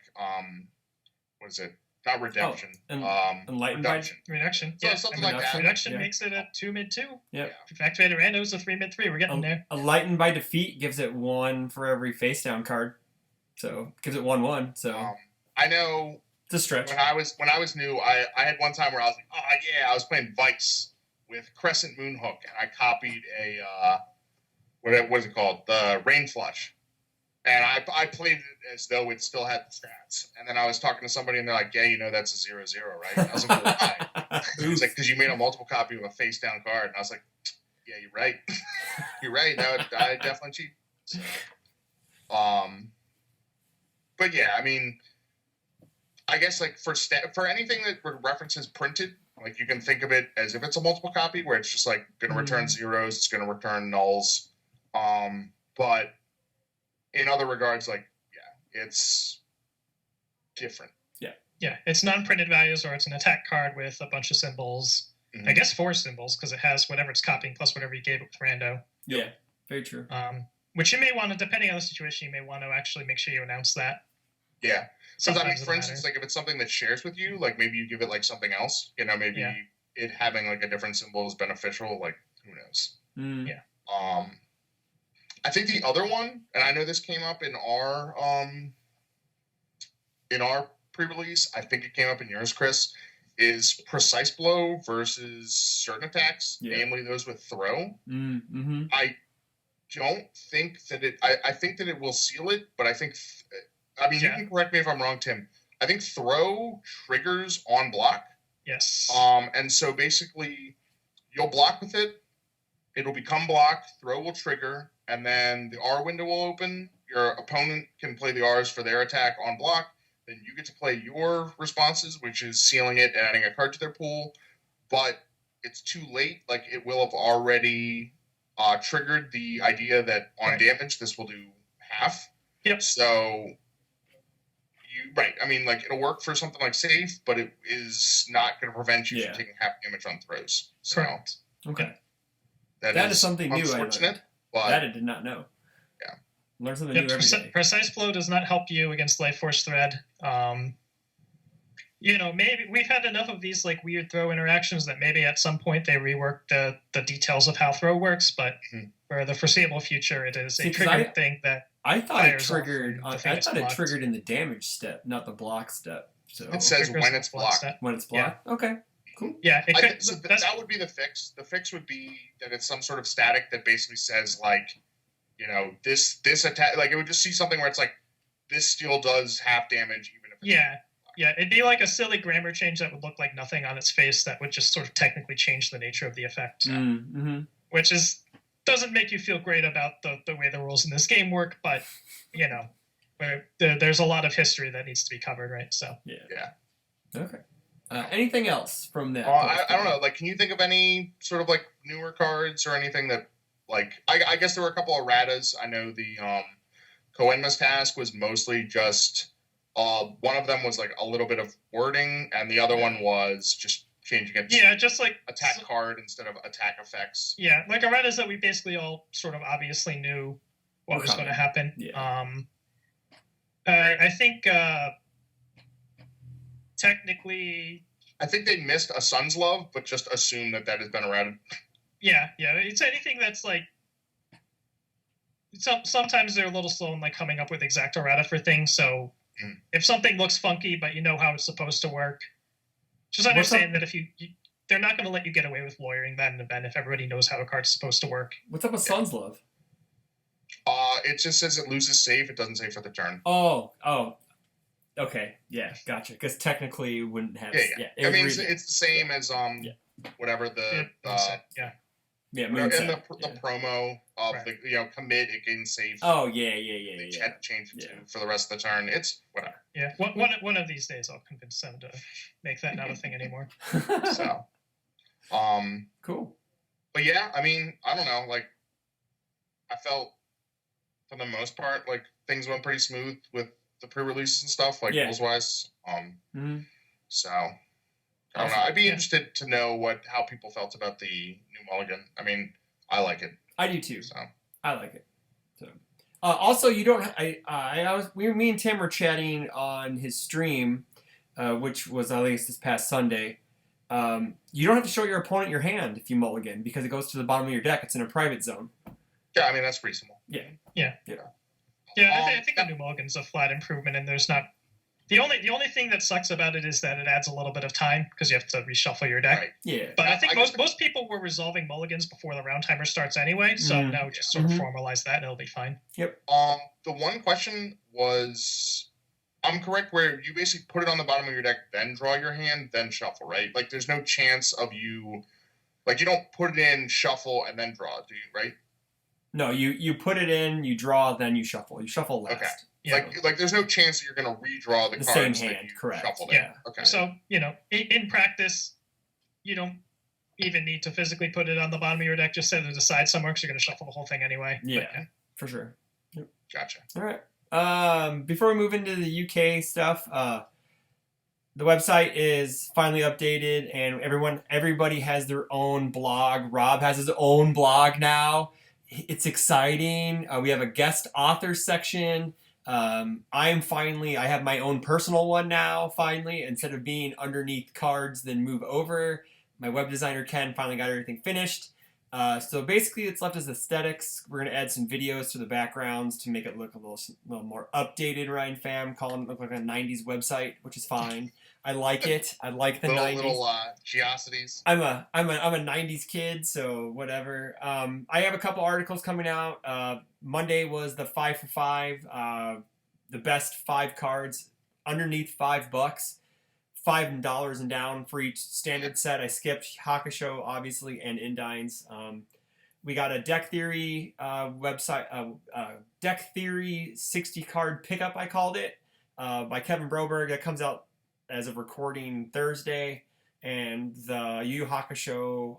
[SPEAKER 1] what is it? Not redemption.
[SPEAKER 2] Enlightened
[SPEAKER 3] Reduction.
[SPEAKER 1] So something like that.
[SPEAKER 3] Reduction makes it a 2 mid 2.
[SPEAKER 2] Yeah.
[SPEAKER 3] If activated rando is a 3 mid 3. We're getting there.
[SPEAKER 2] Enlightened by defeat gives it 1 for every face down card. So gives it 1/1. So
[SPEAKER 1] I know
[SPEAKER 2] it's a stretch.
[SPEAKER 1] When I was new, I had one time where I was like, I was playing Vice with Crescent Moonhook, and I copied a what is it called? The Rain Flush. And I played it as though it still had the stats. And then I was talking to somebody, and they're like, that's a 0/0, right? And I was like, why? He was like, because you made a multiple copy of a face down card. And I was like, yeah, you're right. You're right. No, I definitely cheat. So, but yeah, I mean, I guess like for anything that references printed, like you can think of it as if it's a multiple copy where it's just like going to return zeros, it's going to return nulls. But in other regards, like, it's different.
[SPEAKER 3] Yeah, it's non-printed values, or it's an attack card with a bunch of symbols. I guess 4 symbols, because it has whatever it's copying plus whatever you gave it with rando.
[SPEAKER 2] Yeah. Very true.
[SPEAKER 3] Which you may want to, depending on the situation, you may want to actually make sure you announce that.
[SPEAKER 1] Yeah. Because I mean, for
[SPEAKER 3] matter.
[SPEAKER 1] instance, like if it's something that shares with you, like maybe you give it like something else, you know, maybe it having like a different symbol is beneficial. Like who knows?
[SPEAKER 3] Yeah.
[SPEAKER 1] I think the other one, and I know this came up in our pre-release. I think it came up in yours, Chris. Is precise blow versus certain attacks, namely those with throw.
[SPEAKER 2] Mm-hmm.
[SPEAKER 1] I don't think that it. I think that it will seal it, but I think. I mean, you can correct me if I'm wrong, Tim. I think throw triggers on block.
[SPEAKER 3] Yes.
[SPEAKER 1] And so basically, you'll block with it. It'll become block. Throw will trigger, and then the R window will open. Your opponent can play the R's for their attack on block. Then you get to play your responses, which is sealing it and adding a card to their pool. But it's too late. Like, it will have already triggered the idea that on damage, this will do half.
[SPEAKER 3] Yep.
[SPEAKER 1] So, I mean, like, it'll work for something like safe, but it is not going to prevent you from taking half damage on throws. So,
[SPEAKER 3] correct.
[SPEAKER 2] Okay.
[SPEAKER 1] That
[SPEAKER 2] is something new.
[SPEAKER 1] Unfortunate, but
[SPEAKER 2] that I did not know.
[SPEAKER 1] Yeah.
[SPEAKER 2] Learn something new every day.
[SPEAKER 3] Precise blow does not help you against Life Force Thread. You know, maybe we've had enough of these like weird throw interactions that maybe at some point they rework the details of how throw works, but for the foreseeable future, it is a triggered thing that
[SPEAKER 2] I thought it triggered. I thought it triggered in the damage step, not the block step. So
[SPEAKER 1] it says when it's blocked.
[SPEAKER 2] When it's blocked. Yeah. Okay. Cool.
[SPEAKER 3] Yeah,
[SPEAKER 1] that would be the fix. The fix would be that it's some sort of static that basically says like, you know, this attack. Like it would just see something where it's like, this still does half damage even if. It's
[SPEAKER 3] Yeah, it'd be like a silly grammar change that would look like nothing on its face that would just sort of technically change the nature of the effect. Which doesn't make you feel great about the way the rules in this game work, but, you know, there's a lot of history that needs to be covered, right? So
[SPEAKER 1] yeah.
[SPEAKER 2] Okay. Anything else from that?
[SPEAKER 1] I don't know. Like, can you think of any sort of like newer cards or anything that, like, I guess there were a couple of erratas. I know the Coenma's task was mostly just... one of them was like a little bit of wording, and the other one was just changing it to
[SPEAKER 3] just like
[SPEAKER 1] attack card instead of attack effects.
[SPEAKER 3] Yeah, like erratas that we basically all sort of obviously knew what was going to happen.
[SPEAKER 2] Yeah.
[SPEAKER 3] I think technically...
[SPEAKER 1] I think they missed a Sun's Love, but just assume that has been errated.
[SPEAKER 3] Yeah. It's anything that's like... Sometimes they're a little slow in like coming up with exact errata for things, so... If something looks funky, but you know how it's supposed to work, just understand that if they're not going to let you get away with lawyering that in event if everybody knows how a card's supposed to work.
[SPEAKER 2] What's up with Sun's Love?
[SPEAKER 1] It just says it loses save. It doesn't save for the turn.
[SPEAKER 2] Oh. Okay. Yeah, gotcha. Because technically it wouldn't have...
[SPEAKER 1] I mean, it's the same as whatever the...
[SPEAKER 2] Yeah,
[SPEAKER 1] and the promo of the commit it gains save.
[SPEAKER 2] Oh yeah.
[SPEAKER 1] They had to change it for the rest of the turn. It's whatever.
[SPEAKER 3] Yeah, one of these days I'll convince them to make that not a thing anymore.
[SPEAKER 1] So,
[SPEAKER 2] cool.
[SPEAKER 1] But yeah, I mean, I don't know. Like, I felt for the most part like things went pretty smooth with the pre-releases and stuff, like rules wise. So. I don't know. I'd be interested to know how people felt about the new mulligan. I mean, I like it.
[SPEAKER 2] I do too.
[SPEAKER 1] So.
[SPEAKER 2] I like it. So, also, you don't. Me and Tim were chatting on his stream, which was at least this past Sunday. You don't have to show your opponent your hand if you mulligan because it goes to the bottom of your deck. It's in a private zone.
[SPEAKER 1] Yeah, I mean that's reasonable.
[SPEAKER 3] Yeah. I think the new mulligan's a flat improvement, and there's not. The only thing that sucks about it is that it adds a little bit of time because you have to reshuffle your deck.
[SPEAKER 1] Right.
[SPEAKER 2] Yeah.
[SPEAKER 3] But I think most people were resolving mulligans before the round timer starts anyway, so now just sort of formalize that and it'll be fine.
[SPEAKER 2] Yep.
[SPEAKER 1] The one question was, I'm correct where you basically put it on the bottom of your deck, then draw your hand, then shuffle, right? Like there's no chance of you, like you don't put it in, shuffle, and then draw, do you, right?
[SPEAKER 2] No, you put it in, you draw, then you shuffle. You shuffle last.
[SPEAKER 1] Okay. Yeah. Like there's no chance that you're going to redraw the cards
[SPEAKER 2] same
[SPEAKER 1] that
[SPEAKER 2] hand,
[SPEAKER 1] you
[SPEAKER 2] correct.
[SPEAKER 1] shuffled
[SPEAKER 3] in.
[SPEAKER 1] Okay.
[SPEAKER 3] So, in practice, you don't even need to physically put it on the bottom of your deck. Just set it aside somewhere because you're going to shuffle the whole thing anyway.
[SPEAKER 2] Yeah, for sure. Yep.
[SPEAKER 1] Gotcha.
[SPEAKER 2] All right. Before we move into the UK stuff, the website is finally updated, and everybody has their own blog. Rob has his own blog now. it's exciting. We have a guest author section. I have my own personal one now, finally. Instead of being underneath cards, then move over. My web designer, Ken, finally got everything finished. So basically, it's left as aesthetics. We're going to add some videos to the backgrounds to make it look a little more updated, Ryan Fam. Calling it look like a 90s website, which is fine. I like it. I like the 90s.
[SPEAKER 1] Little geocities.
[SPEAKER 2] I'm a 90s kid, so whatever. I have a couple articles coming out. Monday was the 5 for 5, the best 5 cards underneath $5, $5 and down for each standard set. I skipped Hakusho, obviously, and Indines. We got a Deck Theory website, Deck Theory 60 card pickup, I called it, by Kevin Broberg. That comes out as of recording Thursday. And the Yu Yu Hakusho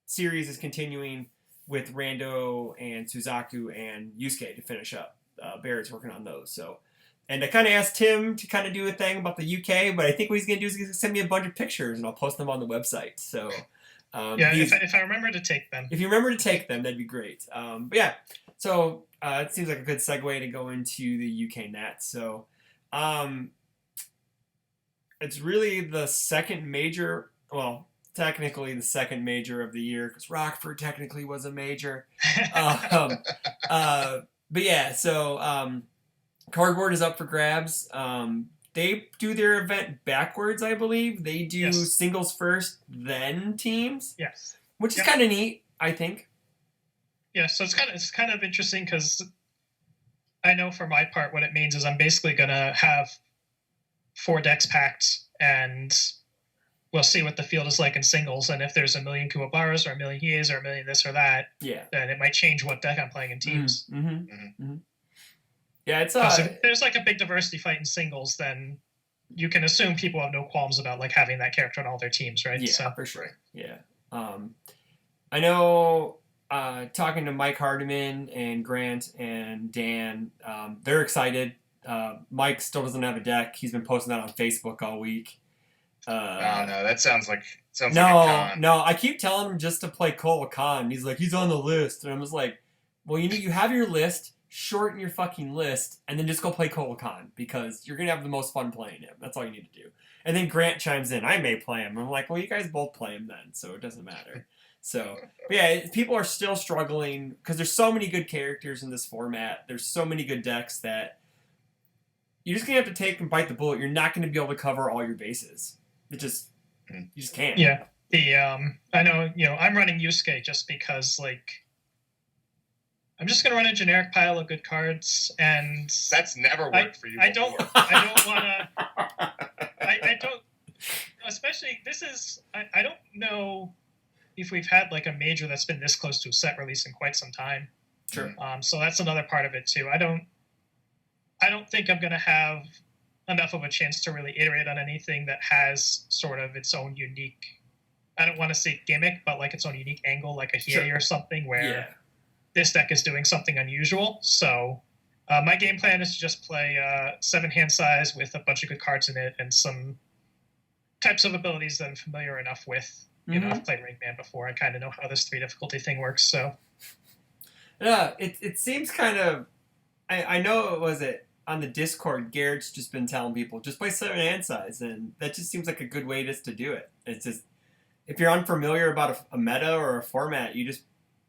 [SPEAKER 2] series is continuing with Rando and Suzaku and Yusuke to finish up. Barrett's working on those. So, and I kind of asked Tim to kind of do a thing about the UK, but I think what he's going to do is he's going to send me a bunch of pictures and I'll post them on the website. So,
[SPEAKER 3] if I remember to take them.
[SPEAKER 2] If you remember to take them, that'd be great. But yeah, so it seems like a good segue to go into the UK Nat. So, it's really the second major, well, technically the second major of the year, because Rockford technically was a major. But yeah, so Cardboard is up for grabs. They do their event backwards, I believe. They do singles first, then teams.
[SPEAKER 3] Yes.
[SPEAKER 2] Which is kind of neat, I think.
[SPEAKER 3] Yeah, so it's kind of interesting because I know for my part what it means is I'm basically going to have 4 decks packed, and we'll see what the field is like in singles. And if there's a million Kuwabaras or a million Hies or a million this or that, then it might change what deck I'm playing in teams.
[SPEAKER 2] Yeah, it's
[SPEAKER 3] if there's like a big diversity fight in singles, then you can assume people have no qualms about like having that character on all their teams, right?
[SPEAKER 2] Yeah, for sure. Yeah, I know. Talking to Mike Hardiman and Grant and Dan, they're excited. Mike still doesn't have a deck. He's been posting that on Facebook all week.
[SPEAKER 1] No, that sounds like a con.
[SPEAKER 2] No. I keep telling him just to play Cole Khan. He's like, he's on the list, and I'm just like, well, you have your list. Shorten your fucking list, and then just go play Cole Khan because you're gonna have the most fun playing him. That's all you need to do. And then Grant chimes in, I may play him. I'm like, well, you guys both play him then, so it doesn't matter. So, but yeah, people are still struggling because there's so many good characters in this format. There's so many good decks that you're just gonna have to take and bite the bullet. You're not gonna be able to cover all your bases. You just can't.
[SPEAKER 3] Yeah. I know. I'm running Yusuke just because I'm just gonna run a generic pile of good cards, and
[SPEAKER 1] that's never worked for you.
[SPEAKER 3] I don't want to. I don't. Especially this is. I don't know if we've had like a major that's been this close to a set release in quite some time.
[SPEAKER 2] Sure.
[SPEAKER 3] So that's another part of it too. I don't think I'm gonna have enough of a chance to really iterate on anything that has sort of its own unique. I don't want to say gimmick, but like its own unique angle, like a Hiei or something where this deck is doing something unusual. So my game plan is to just play 7 hand size with a bunch of good cards in it and some types of abilities that I'm familiar enough with. I've played Ringman before. I kind of know how this 3 difficulty thing works. So
[SPEAKER 2] yeah, it seems kind of. I know on the Discord, Garrett's just been telling people just play 7 hand size, and that just seems like a good way just to do it. It's just if you're unfamiliar about a meta or a format, you just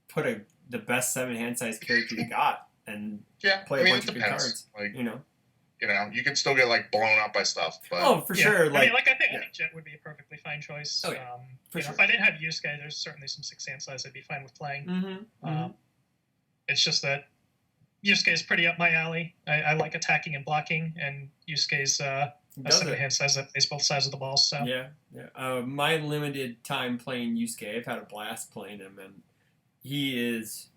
[SPEAKER 2] put the best 7 hand size character you got and play a bunch of good cards.
[SPEAKER 1] You can still get blown up by stuff. But
[SPEAKER 2] for sure.
[SPEAKER 3] I think Jet would be a perfectly fine choice.
[SPEAKER 2] Oh, yeah. For sure.
[SPEAKER 3] If I didn't have Yusuke, there's certainly some 6 hand size I'd be fine with playing. It's just that Yusuke is pretty up my alley. I like attacking and blocking, and Yusuke's a 7 hand size that plays both sides of the ball. So
[SPEAKER 2] yeah. My limited time playing Yusuke, I've had a blast playing him, and he's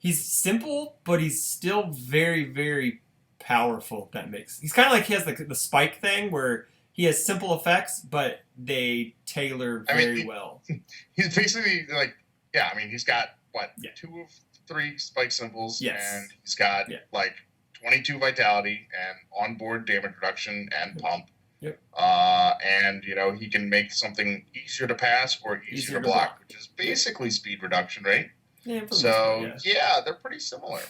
[SPEAKER 2] simple, but he's still very, very powerful. He's kind of like he has the spike thing where he has simple effects, but they tailor very well.
[SPEAKER 1] He's basically he's got 2 of 3 spike symbols, and he's got 22 vitality and onboard damage reduction and pump.
[SPEAKER 2] Yep.
[SPEAKER 1] And he can make something easier to pass or easier to block, which is basically speed reduction, right?
[SPEAKER 2] Yeah,
[SPEAKER 1] so yeah, they're pretty similar.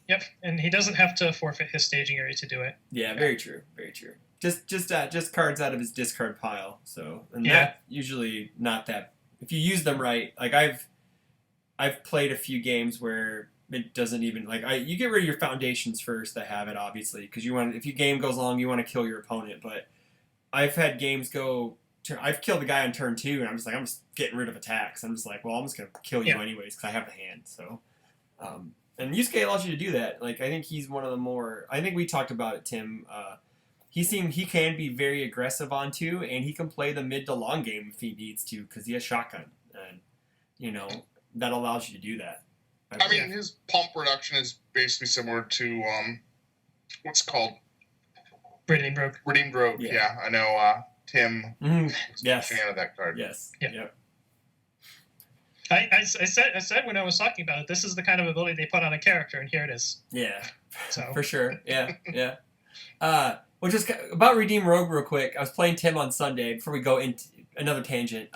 [SPEAKER 3] Yep, and he doesn't have to forfeit his staging area to do it.
[SPEAKER 2] Yeah, very true, very true. Just cards out of his discard pile. So that usually not that. If you use them right, like I've played a few games where it doesn't even you get rid of your foundations first that have it, obviously, because you want, if your game goes long, you want to kill your opponent. But I've had games go. I've killed a guy on turn 2, and I'm just getting rid of attacks. I'm just like, well, I'm just gonna kill you anyways because I have the hand. So, and Yusuke allows you to do that. Like, I think he's one of the more. I think we talked about it, Tim. He can be very aggressive on 2, and he can play the mid to long game if he needs to because he has shotgun, and that allows you to do that.
[SPEAKER 1] I mean, his pump reduction is basically similar to what's it called
[SPEAKER 3] Redeemed Rogue.
[SPEAKER 1] Redeemed Rogue. Yeah, I know. Tim was a fan of that card.
[SPEAKER 2] Yes.
[SPEAKER 3] Yeah. I said when I was talking about it, this is the kind of ability they put on a character, and here it is.
[SPEAKER 2] Yeah.
[SPEAKER 3] So
[SPEAKER 2] for sure. Yeah. Yeah. Well, just about Redeem Rogue real quick. I was playing Tim on Sunday before we go into another tangent.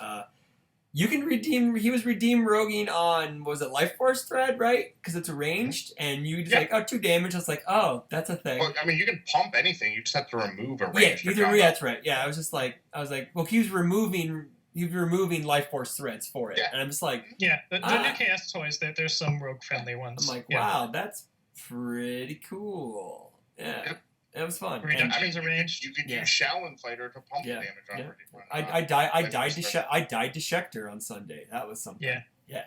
[SPEAKER 2] You can redeem. He was redeem roguing on, was it Life Force Thread, right? Because it's ranged, and you just 2 damage. I was like, oh, that's a thing.
[SPEAKER 1] Well, I mean, you can pump anything. You just have to remove a range.
[SPEAKER 2] Yeah, that's right. Yeah, I was like, well, he was removing Life Force Threads for it, and I'm just like,
[SPEAKER 3] the new Chaos toys. There's some rogue friendly ones.
[SPEAKER 2] I'm like, wow, that's pretty cool. Yeah. Yep. It was fun.
[SPEAKER 3] Reductions are ranged.
[SPEAKER 1] You can use Shaolin Fighter to pump the damage on
[SPEAKER 2] I died to Schecter on Sunday. That was something.
[SPEAKER 3] Yeah.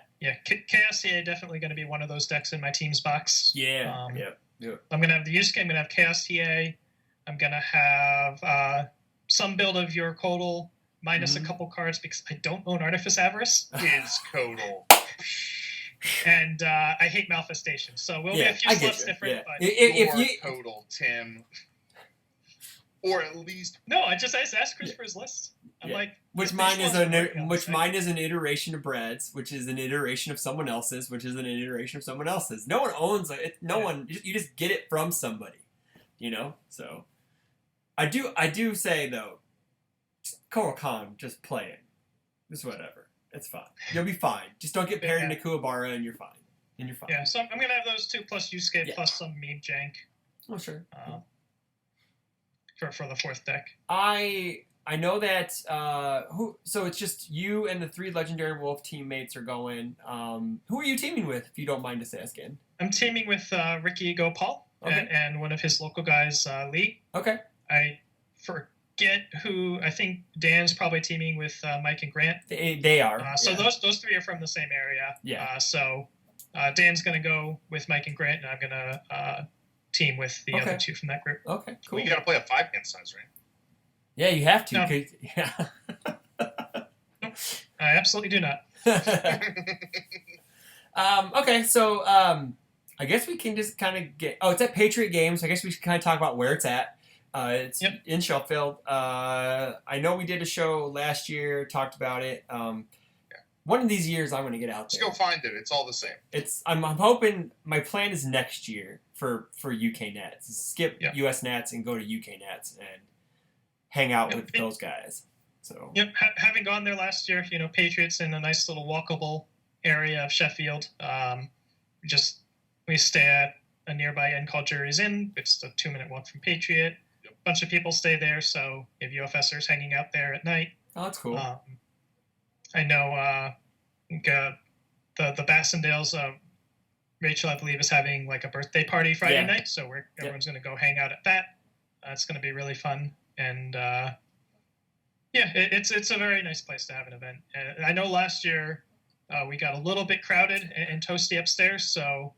[SPEAKER 3] Chaos TA definitely going to be one of those decks in my team's box.
[SPEAKER 2] Yeah.
[SPEAKER 3] I'm going to have the Yusuke. I'm going to have Chaos TA. I'm going to have some build of your Kodal minus a couple cards because I don't own Artifice Avarice.
[SPEAKER 1] Is Kodal.
[SPEAKER 3] And I hate Malfestation, so we'll be a few slots different. But
[SPEAKER 1] if you Kodal, Tim, or at least
[SPEAKER 3] I just asked Chris for his list. I'm like,
[SPEAKER 2] which mine is an iteration of Brad's, which is an iteration of someone else's, which is an iteration of someone else's. No one owns it. No one. You just get it from somebody, So, I do say though, Koral Khan, just play it. Just whatever. It's fine. You'll be fine. Just don't get paired into Kuwabara and you're fine.
[SPEAKER 3] Yeah, so I'm going to have those 2 plus Yusuke plus some meme jank.
[SPEAKER 2] Oh, sure.
[SPEAKER 3] For the 4th deck.
[SPEAKER 2] I know that so it's just you and the 3 Legendary Wolf teammates are going. Who are you teaming with, if you don't mind us asking?
[SPEAKER 3] I'm teaming with Ricky Gopal and one of his local guys, Lee.
[SPEAKER 2] Okay.
[SPEAKER 3] I forget who. I think Dan's probably teaming with Mike and Grant.
[SPEAKER 2] They are.
[SPEAKER 3] So those 3 are from the same area.
[SPEAKER 2] Yeah.
[SPEAKER 3] So Dan's going to go with Mike and Grant, and I'm going to team with the other 2 from that group.
[SPEAKER 2] Okay, cool.
[SPEAKER 1] Well, you got to play a 5-hand size, right?
[SPEAKER 2] Yeah, you have to.
[SPEAKER 3] No.
[SPEAKER 2] Yeah.
[SPEAKER 3] I absolutely do not.
[SPEAKER 2] Okay, so I guess we can just kind of get. Oh, it's at Patriot Games. I guess we should kind of talk about where it's at. It's in Sheffield. I know we did a show last year, talked about it. One of these years, I'm going to get out there.
[SPEAKER 1] Just go find it. It's all the same.
[SPEAKER 2] I'm hoping. My plan is next year for UK Nats. Skip US Nats and go to UK Nats and hang out with those guys. So
[SPEAKER 3] having gone there last year, Patriots in a nice little walkable area of Sheffield. We stay at a nearby inn called Jury's Inn. It's a 2-minute walk from Patriot. A bunch of people stay there, so you have UFSers hanging out there at night.
[SPEAKER 2] Oh, that's cool.
[SPEAKER 3] I know the Bassendales, Rachel, I believe, is having like a birthday party Friday night, so everyone's going to go hang out at that. It's going to be really fun, and it's a very nice place to have an event. And I know last year we got a little bit crowded and toasty upstairs, so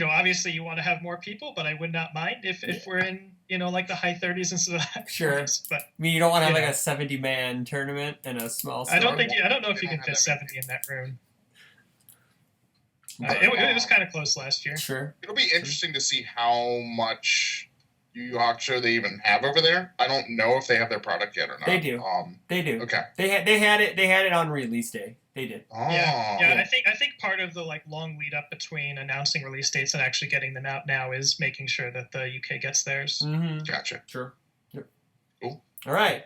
[SPEAKER 3] obviously you want to have more people, but I would not mind if we're in like the high 30s instead of that.
[SPEAKER 2] Sure. But I mean, you don't want to have like a 70-man tournament in a small store.
[SPEAKER 3] I don't know if you can fit 70 in that room. It was kind of close last year.
[SPEAKER 2] Sure.
[SPEAKER 1] It'll be interesting to see how much Yu Yu Hakusho they even have over there. I don't know if they have their product yet or not.
[SPEAKER 2] They do. They do.
[SPEAKER 1] Okay.
[SPEAKER 2] They had it on release day. They did.
[SPEAKER 1] Oh.
[SPEAKER 3] Yeah. I think part of the long lead up between announcing release dates and actually getting them out now is making sure that the UK gets theirs.
[SPEAKER 2] Mm-hmm.
[SPEAKER 1] Gotcha.
[SPEAKER 2] Sure. Yep.
[SPEAKER 1] Cool.
[SPEAKER 2] All right.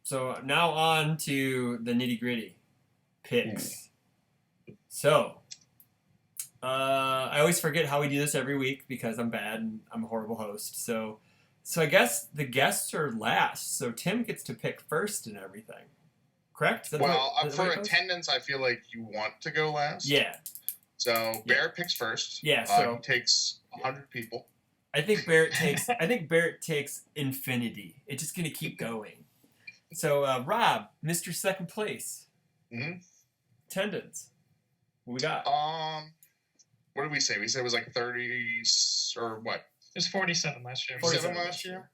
[SPEAKER 2] So now on to the nitty gritty picks. So I always forget how we do this every week because I'm bad and I'm a horrible host. So I guess the guests are last. So Tim gets to pick first and everything. Correct?
[SPEAKER 1] Well, for attendance, I feel like you want to go last.
[SPEAKER 2] Yeah.
[SPEAKER 1] So Barrett picks first.
[SPEAKER 2] Yeah. So
[SPEAKER 1] he takes 100 people.
[SPEAKER 2] I think Barrett takes infinity. It's just gonna keep going. So Rob, Mr. Second Place.
[SPEAKER 1] Mm-hmm.
[SPEAKER 2] Attendance. What we got?
[SPEAKER 1] What did we say? We said it was like 30 or what?
[SPEAKER 3] It was 47 last year.
[SPEAKER 1] 47 last year.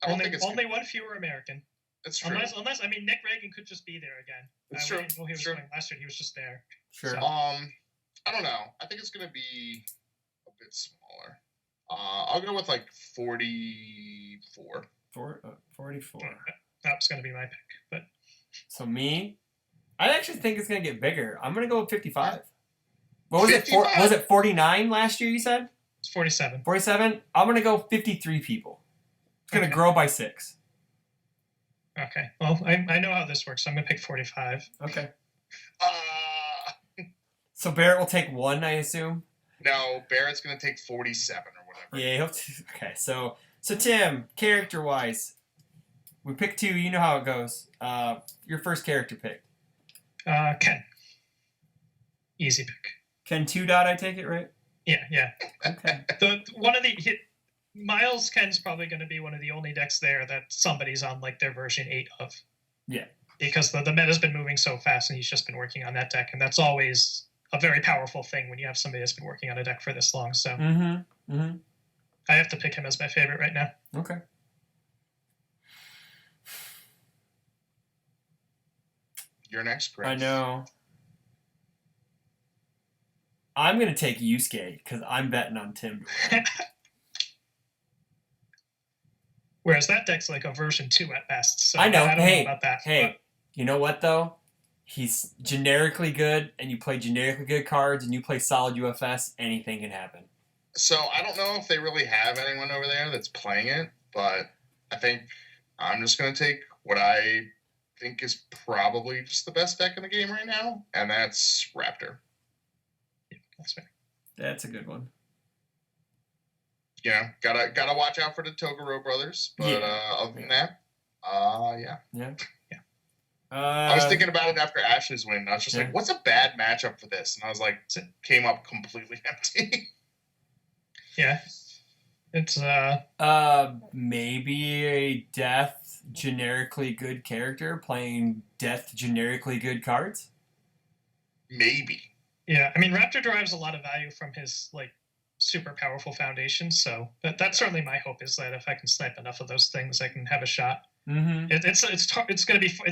[SPEAKER 3] Only one fewer American.
[SPEAKER 1] That's true.
[SPEAKER 3] Unless I mean Nick Reagan could just be there again.
[SPEAKER 1] That's true.
[SPEAKER 3] He was going last year. He was just there.
[SPEAKER 2] Sure.
[SPEAKER 3] So.
[SPEAKER 1] I don't know. I think it's gonna be a bit smaller. I'll go with like 44.
[SPEAKER 2] 44.
[SPEAKER 3] That was gonna be my pick, but.
[SPEAKER 2] So me, I actually think it's gonna get bigger. I'm gonna go with 55. What was 55? Was it 49 last year? You said
[SPEAKER 3] it's 47.
[SPEAKER 2] 47. I'm gonna go 53 people. It's gonna grow by 6.
[SPEAKER 3] Okay. Well, I know how this works, so I'm gonna pick 45.
[SPEAKER 2] Okay. So Barrett will take 1, I assume.
[SPEAKER 1] No, Barrett's gonna take 47 or whatever.
[SPEAKER 2] Yeah. Okay. So Tim, character-wise, we pick 2. You know how it goes. Your first character pick.
[SPEAKER 3] Ken. Easy pick.
[SPEAKER 2] Ken 2. I take it right.
[SPEAKER 3] Yeah.
[SPEAKER 2] Okay.
[SPEAKER 3] Miles Ken's probably going to be one of the only decks there that somebody's on like their version 8 of.
[SPEAKER 2] Yeah.
[SPEAKER 3] Because the meta's been moving so fast, and he's just been working on that deck, and that's always a very powerful thing when you have somebody that's been working on a deck for this long. So I have to pick him as my favorite right now.
[SPEAKER 2] Okay.
[SPEAKER 1] You're next, Chris.
[SPEAKER 2] I know. I'm going to take Yusuke because I'm betting on Tim to win.
[SPEAKER 3] Whereas that deck's like a version 2 at best. So
[SPEAKER 2] I know.
[SPEAKER 3] I don't know about that.
[SPEAKER 2] Hey, you know what, though? He's generically good, and you play generically good cards, and you play solid UFS, anything can happen.
[SPEAKER 1] So I don't know if they really have anyone over there that's playing it, but I think I'm just going to take what I think is probably just the best deck in the game right now, and that's Raptor.
[SPEAKER 3] Yeah, that's fair.
[SPEAKER 2] That's a good one.
[SPEAKER 1] Yeah, gotta watch out for the Toguro brothers, but other than that,
[SPEAKER 2] yeah.
[SPEAKER 1] I was thinking about it after Ash's win. I was just like, what's a bad matchup for this? And I was like, it came up completely empty.
[SPEAKER 3] Yeah. It's
[SPEAKER 2] maybe a death generically good character playing death generically good cards?
[SPEAKER 1] Maybe.
[SPEAKER 3] Yeah, I mean Raptor derives a lot of value from his like super powerful foundation, so that's certainly my hope, is that if I can snipe enough of those things, I can have a shot.
[SPEAKER 2] Mm-hmm.
[SPEAKER 3] It's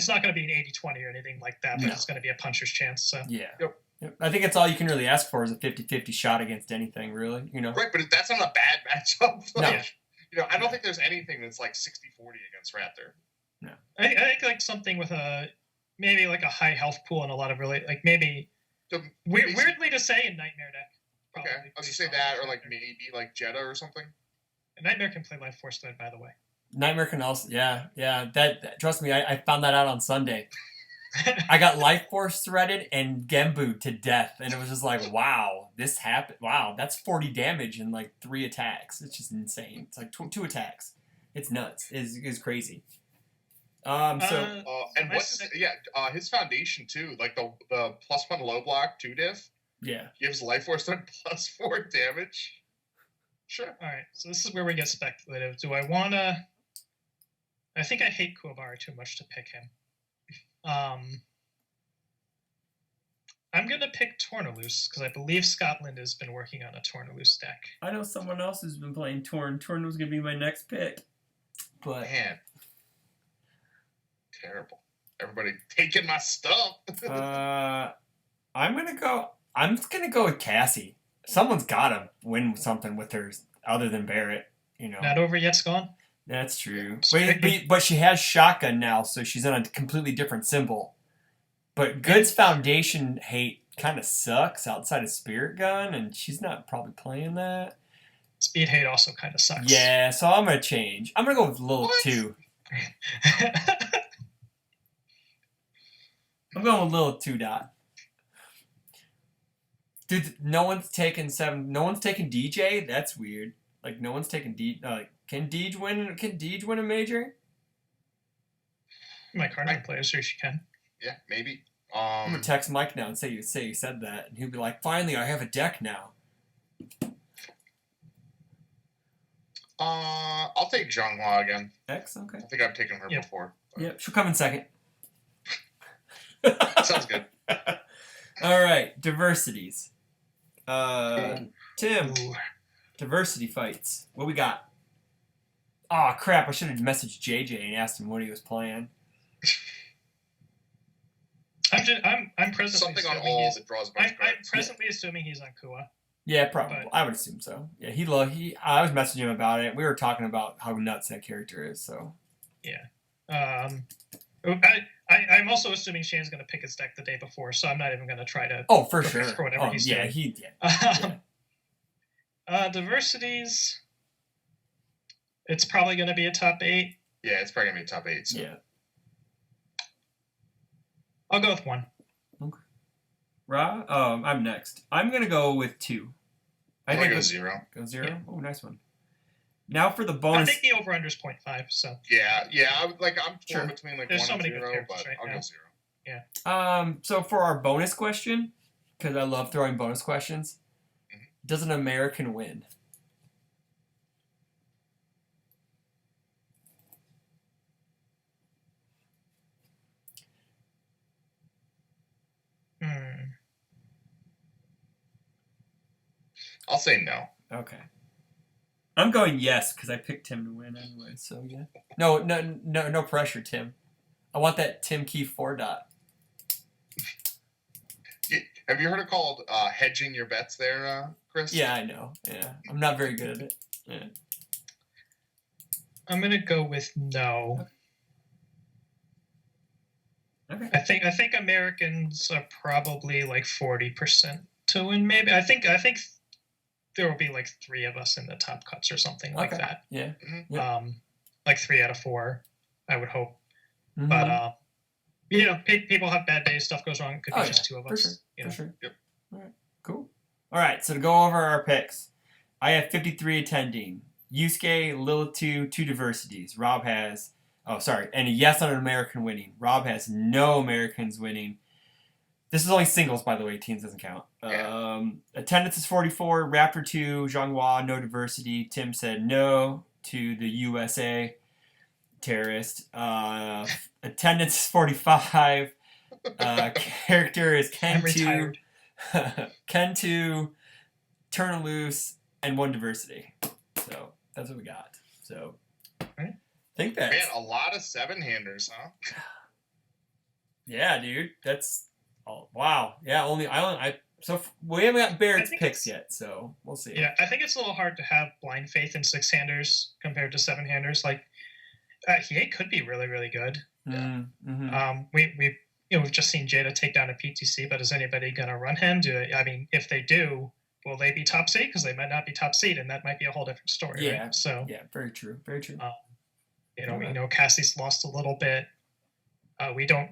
[SPEAKER 3] not gonna be an 80-20 or anything like that, but it's gonna be a puncher's chance. So
[SPEAKER 2] yeah. Yep. I think it's all you can really ask for is a 50-50 shot against anything, really. You know.
[SPEAKER 1] Right, but that's not a bad matchup.
[SPEAKER 2] No.
[SPEAKER 1] I don't think there's anything that's like 60-40 against Raptor.
[SPEAKER 3] No. I think like something with maybe like a high health pool and a lot of really like maybe weirdly to say in Nightmare deck.
[SPEAKER 1] Okay, I was gonna say that, or like maybe like Jetta or something.
[SPEAKER 3] And Nightmare can play Life Force thread, by the way.
[SPEAKER 2] Nightmare can also, yeah. That trust me, I found that out on Sunday. I got Life Force threaded and Gembu'd to death, and it was just like, wow, this happened. Wow, that's 40 damage in like 3 attacks. It's just insane. It's like 2 attacks. It's nuts. It's crazy. And his foundation too, like the +1 low block 2 diff. Yeah.
[SPEAKER 1] Gives Life Force thread +4 damage. Sure.
[SPEAKER 3] All right, so this is where we get speculative. Do I want to... I think I hate Kuwabara too much to pick him. I'm going to pick Tornaloose, because I believe Scotland has been working on a Tornaloose deck.
[SPEAKER 2] I know someone else who's been playing Torn. Torn was going to be my next pick. But
[SPEAKER 1] man. Terrible. Everybody taking my stuff.
[SPEAKER 2] I'm going to go with Cassie. Someone's got to win something with her other than Barrett. You know.
[SPEAKER 3] Not over yet, Gone?
[SPEAKER 2] That's true. But she has shotgun now, so she's on a completely different symbol. But Good's foundation hate kind of sucks outside of Spirit Gun, and she's not probably playing that.
[SPEAKER 3] Speed hate also kind of sucks.
[SPEAKER 2] Yeah, so I'm going to change. I'm going to go with Lilith 2. I'm going with Lilith 2. Dude, no one's taking DJ? That's weird. Like, no one's taking can Deej win a major?
[SPEAKER 3] My Cardinal player, sure she can.
[SPEAKER 1] Yeah, maybe.
[SPEAKER 2] I'm gonna text Mike now and say you said that, and he'll be like, "Finally, I have a deck now."
[SPEAKER 1] I'll take Zhonghua again.
[SPEAKER 2] X, okay.
[SPEAKER 1] I think I've taken her before.
[SPEAKER 2] But... Yep, she'll come in second.
[SPEAKER 1] Sounds good.
[SPEAKER 2] All right, diversities. Tim, diversity fights. What we got? Oh crap! I should have messaged JJ and asked him what he was playing.
[SPEAKER 3] I'm presently
[SPEAKER 1] something on all that draws much.
[SPEAKER 3] I'm presently assuming he's on Kua.
[SPEAKER 2] Yeah, probably. But I would assume so. Yeah, I was messaging him about it. We were talking about how nuts that character is. So.
[SPEAKER 3] Yeah. I'm also assuming Shane's going to pick his deck the day before, so I'm not even going to try to.
[SPEAKER 2] Oh, for sure.
[SPEAKER 3] For whatever he's doing. Diversities. It's probably going to be a top 8.
[SPEAKER 1] Yeah, it's probably going to be a top 8. So.
[SPEAKER 2] Yeah.
[SPEAKER 3] I'll go with 1.
[SPEAKER 2] Okay. Ra, I'm next. I'm going to go with 2.
[SPEAKER 1] I think go 0.
[SPEAKER 2] Go 0?
[SPEAKER 3] Yeah.
[SPEAKER 2] Oh, nice one. Now for the bonus.
[SPEAKER 3] I think the over-under is 0.5, so.
[SPEAKER 1] Yeah. I'm torn between like
[SPEAKER 3] There's
[SPEAKER 1] 1 and 0, but
[SPEAKER 3] right
[SPEAKER 1] I'll
[SPEAKER 3] now.
[SPEAKER 1] go 0.
[SPEAKER 3] Yeah.
[SPEAKER 2] So for our bonus question, because I love throwing bonus questions, does an American win?
[SPEAKER 1] I'll say no.
[SPEAKER 2] Okay. I'm going yes because I picked Tim to win anyway. So yeah. No pressure, Tim. I want that Tim Keefe 4 dot.
[SPEAKER 1] Have you heard it called hedging your bets there, Chris?
[SPEAKER 2] Yeah, I know. Yeah, I'm not very good at it. Yeah.
[SPEAKER 3] I'm gonna go with no.
[SPEAKER 2] Okay.
[SPEAKER 3] I think Americans are probably like 40% to win. Maybe I think there will be like 3 of us in the top cuts or something like that.
[SPEAKER 2] Yeah.
[SPEAKER 3] Mm-hmm. Like 3 out of 4, I would hope.
[SPEAKER 2] Mm-hmm.
[SPEAKER 3] But people have bad days. Stuff goes wrong. It could be just 2 of us.
[SPEAKER 2] For sure.
[SPEAKER 1] Yep.
[SPEAKER 2] All right. Cool. All right. So to go over our picks, I have 53 attending. Yusuke, Lilitu, 2 diversities. Rob has, and a yes on an American winning. Rob has no Americans winning. This is only singles, by the way. Teams doesn't count.
[SPEAKER 1] Yeah.
[SPEAKER 2] Attendance is 44. Raptor 2, Zhonghua, no diversity. Tim said no to the USA terrorist. Attendance is 45. Character is Ken 2. Ken 2, Turn Loose, and 1 diversity. So that's what we got. So I think that's...
[SPEAKER 1] Man, a lot of 7-handers, huh?
[SPEAKER 2] Yeah, dude. That's... Oh, wow. Yeah, so we haven't got Barrett's picks yet, so we'll see.
[SPEAKER 3] Yeah, I think it's a little hard to have blind faith in 6-handers compared to 7-handers. Like, he could be really, really good.
[SPEAKER 2] Mm-hmm.
[SPEAKER 3] We've just seen Jada take down a PTC, but is anybody going to run him? If they do, will they be top seed? Because they might not be top seed, and that might be a whole different story.
[SPEAKER 2] Yeah.
[SPEAKER 3] Right? So
[SPEAKER 2] very true. Very true.
[SPEAKER 3] We know Cassie's lost a little bit. We don't.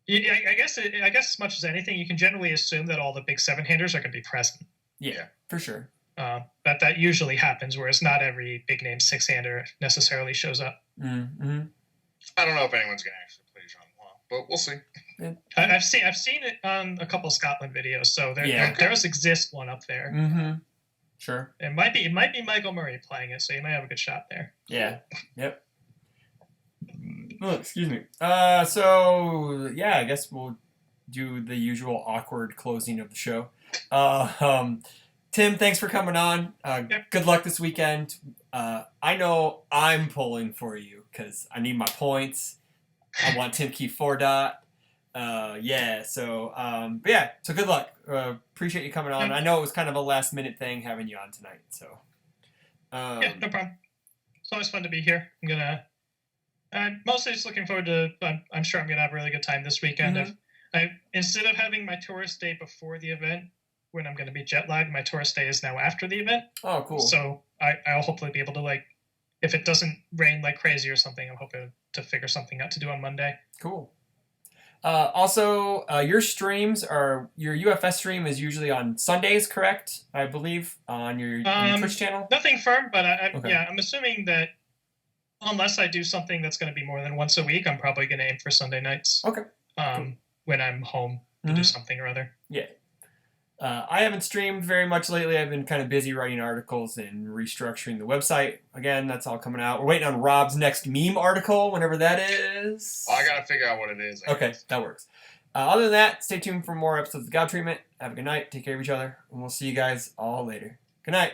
[SPEAKER 3] I guess as much as anything, you can generally assume that all the big 7-handers are going to be present.
[SPEAKER 2] Yeah, for sure.
[SPEAKER 3] That usually happens, whereas not every big name 6-hander necessarily shows up.
[SPEAKER 2] Mm-hmm.
[SPEAKER 1] I don't know if anyone's going to actually play Zhonghua, but we'll see.
[SPEAKER 2] Yeah.
[SPEAKER 3] I've seen it on a couple of Scotland videos, so there does exist one up there.
[SPEAKER 2] Mm-hmm. Sure.
[SPEAKER 3] It might be Michael Murray playing it, so you might have a good shot there.
[SPEAKER 2] Yeah. Yep. Oh, excuse me. So yeah, I guess we'll do the usual awkward closing of the show. Tim, thanks for coming on. Good luck this weekend. I know I'm pulling for you because I need my points. I want Tim Keefe 4 dot. So good luck. Appreciate you coming on. I know it was kind of a last minute thing having you on tonight. So
[SPEAKER 3] no problem. It's always fun to be here. I'm mostly just looking forward to. I'm sure I'm gonna have a really good time this weekend.
[SPEAKER 2] Mm-hmm.
[SPEAKER 3] Instead of having my tourist day before the event, when I'm going to be jet lagged, my tourist day is now after the event.
[SPEAKER 2] Oh, cool.
[SPEAKER 3] So I'll hopefully be able to, if it doesn't rain like crazy or something, I'm hoping to figure something out to do on Monday.
[SPEAKER 2] Cool. Also, your UFS stream is usually on Sundays, correct? I believe on your Twitch channel.
[SPEAKER 3] Nothing firm, but
[SPEAKER 2] Okay.
[SPEAKER 3] yeah, I'm assuming that unless I do something that's going to be more than once a week, I'm probably going to aim for Sunday nights.
[SPEAKER 2] Okay.
[SPEAKER 3] Cool. When I'm home to do something or other.
[SPEAKER 2] Yeah. I haven't streamed very much lately. I've been kind of busy writing articles and restructuring the website. Again, that's all coming out. We're waiting on Rob's next meme article, whenever that is.
[SPEAKER 1] Well, I got to figure out what it is.
[SPEAKER 2] Okay, that works. Other than that, stay tuned for more episodes of God Treatment. Have a good night. Take care of each other. And we'll see you guys all later. Good night.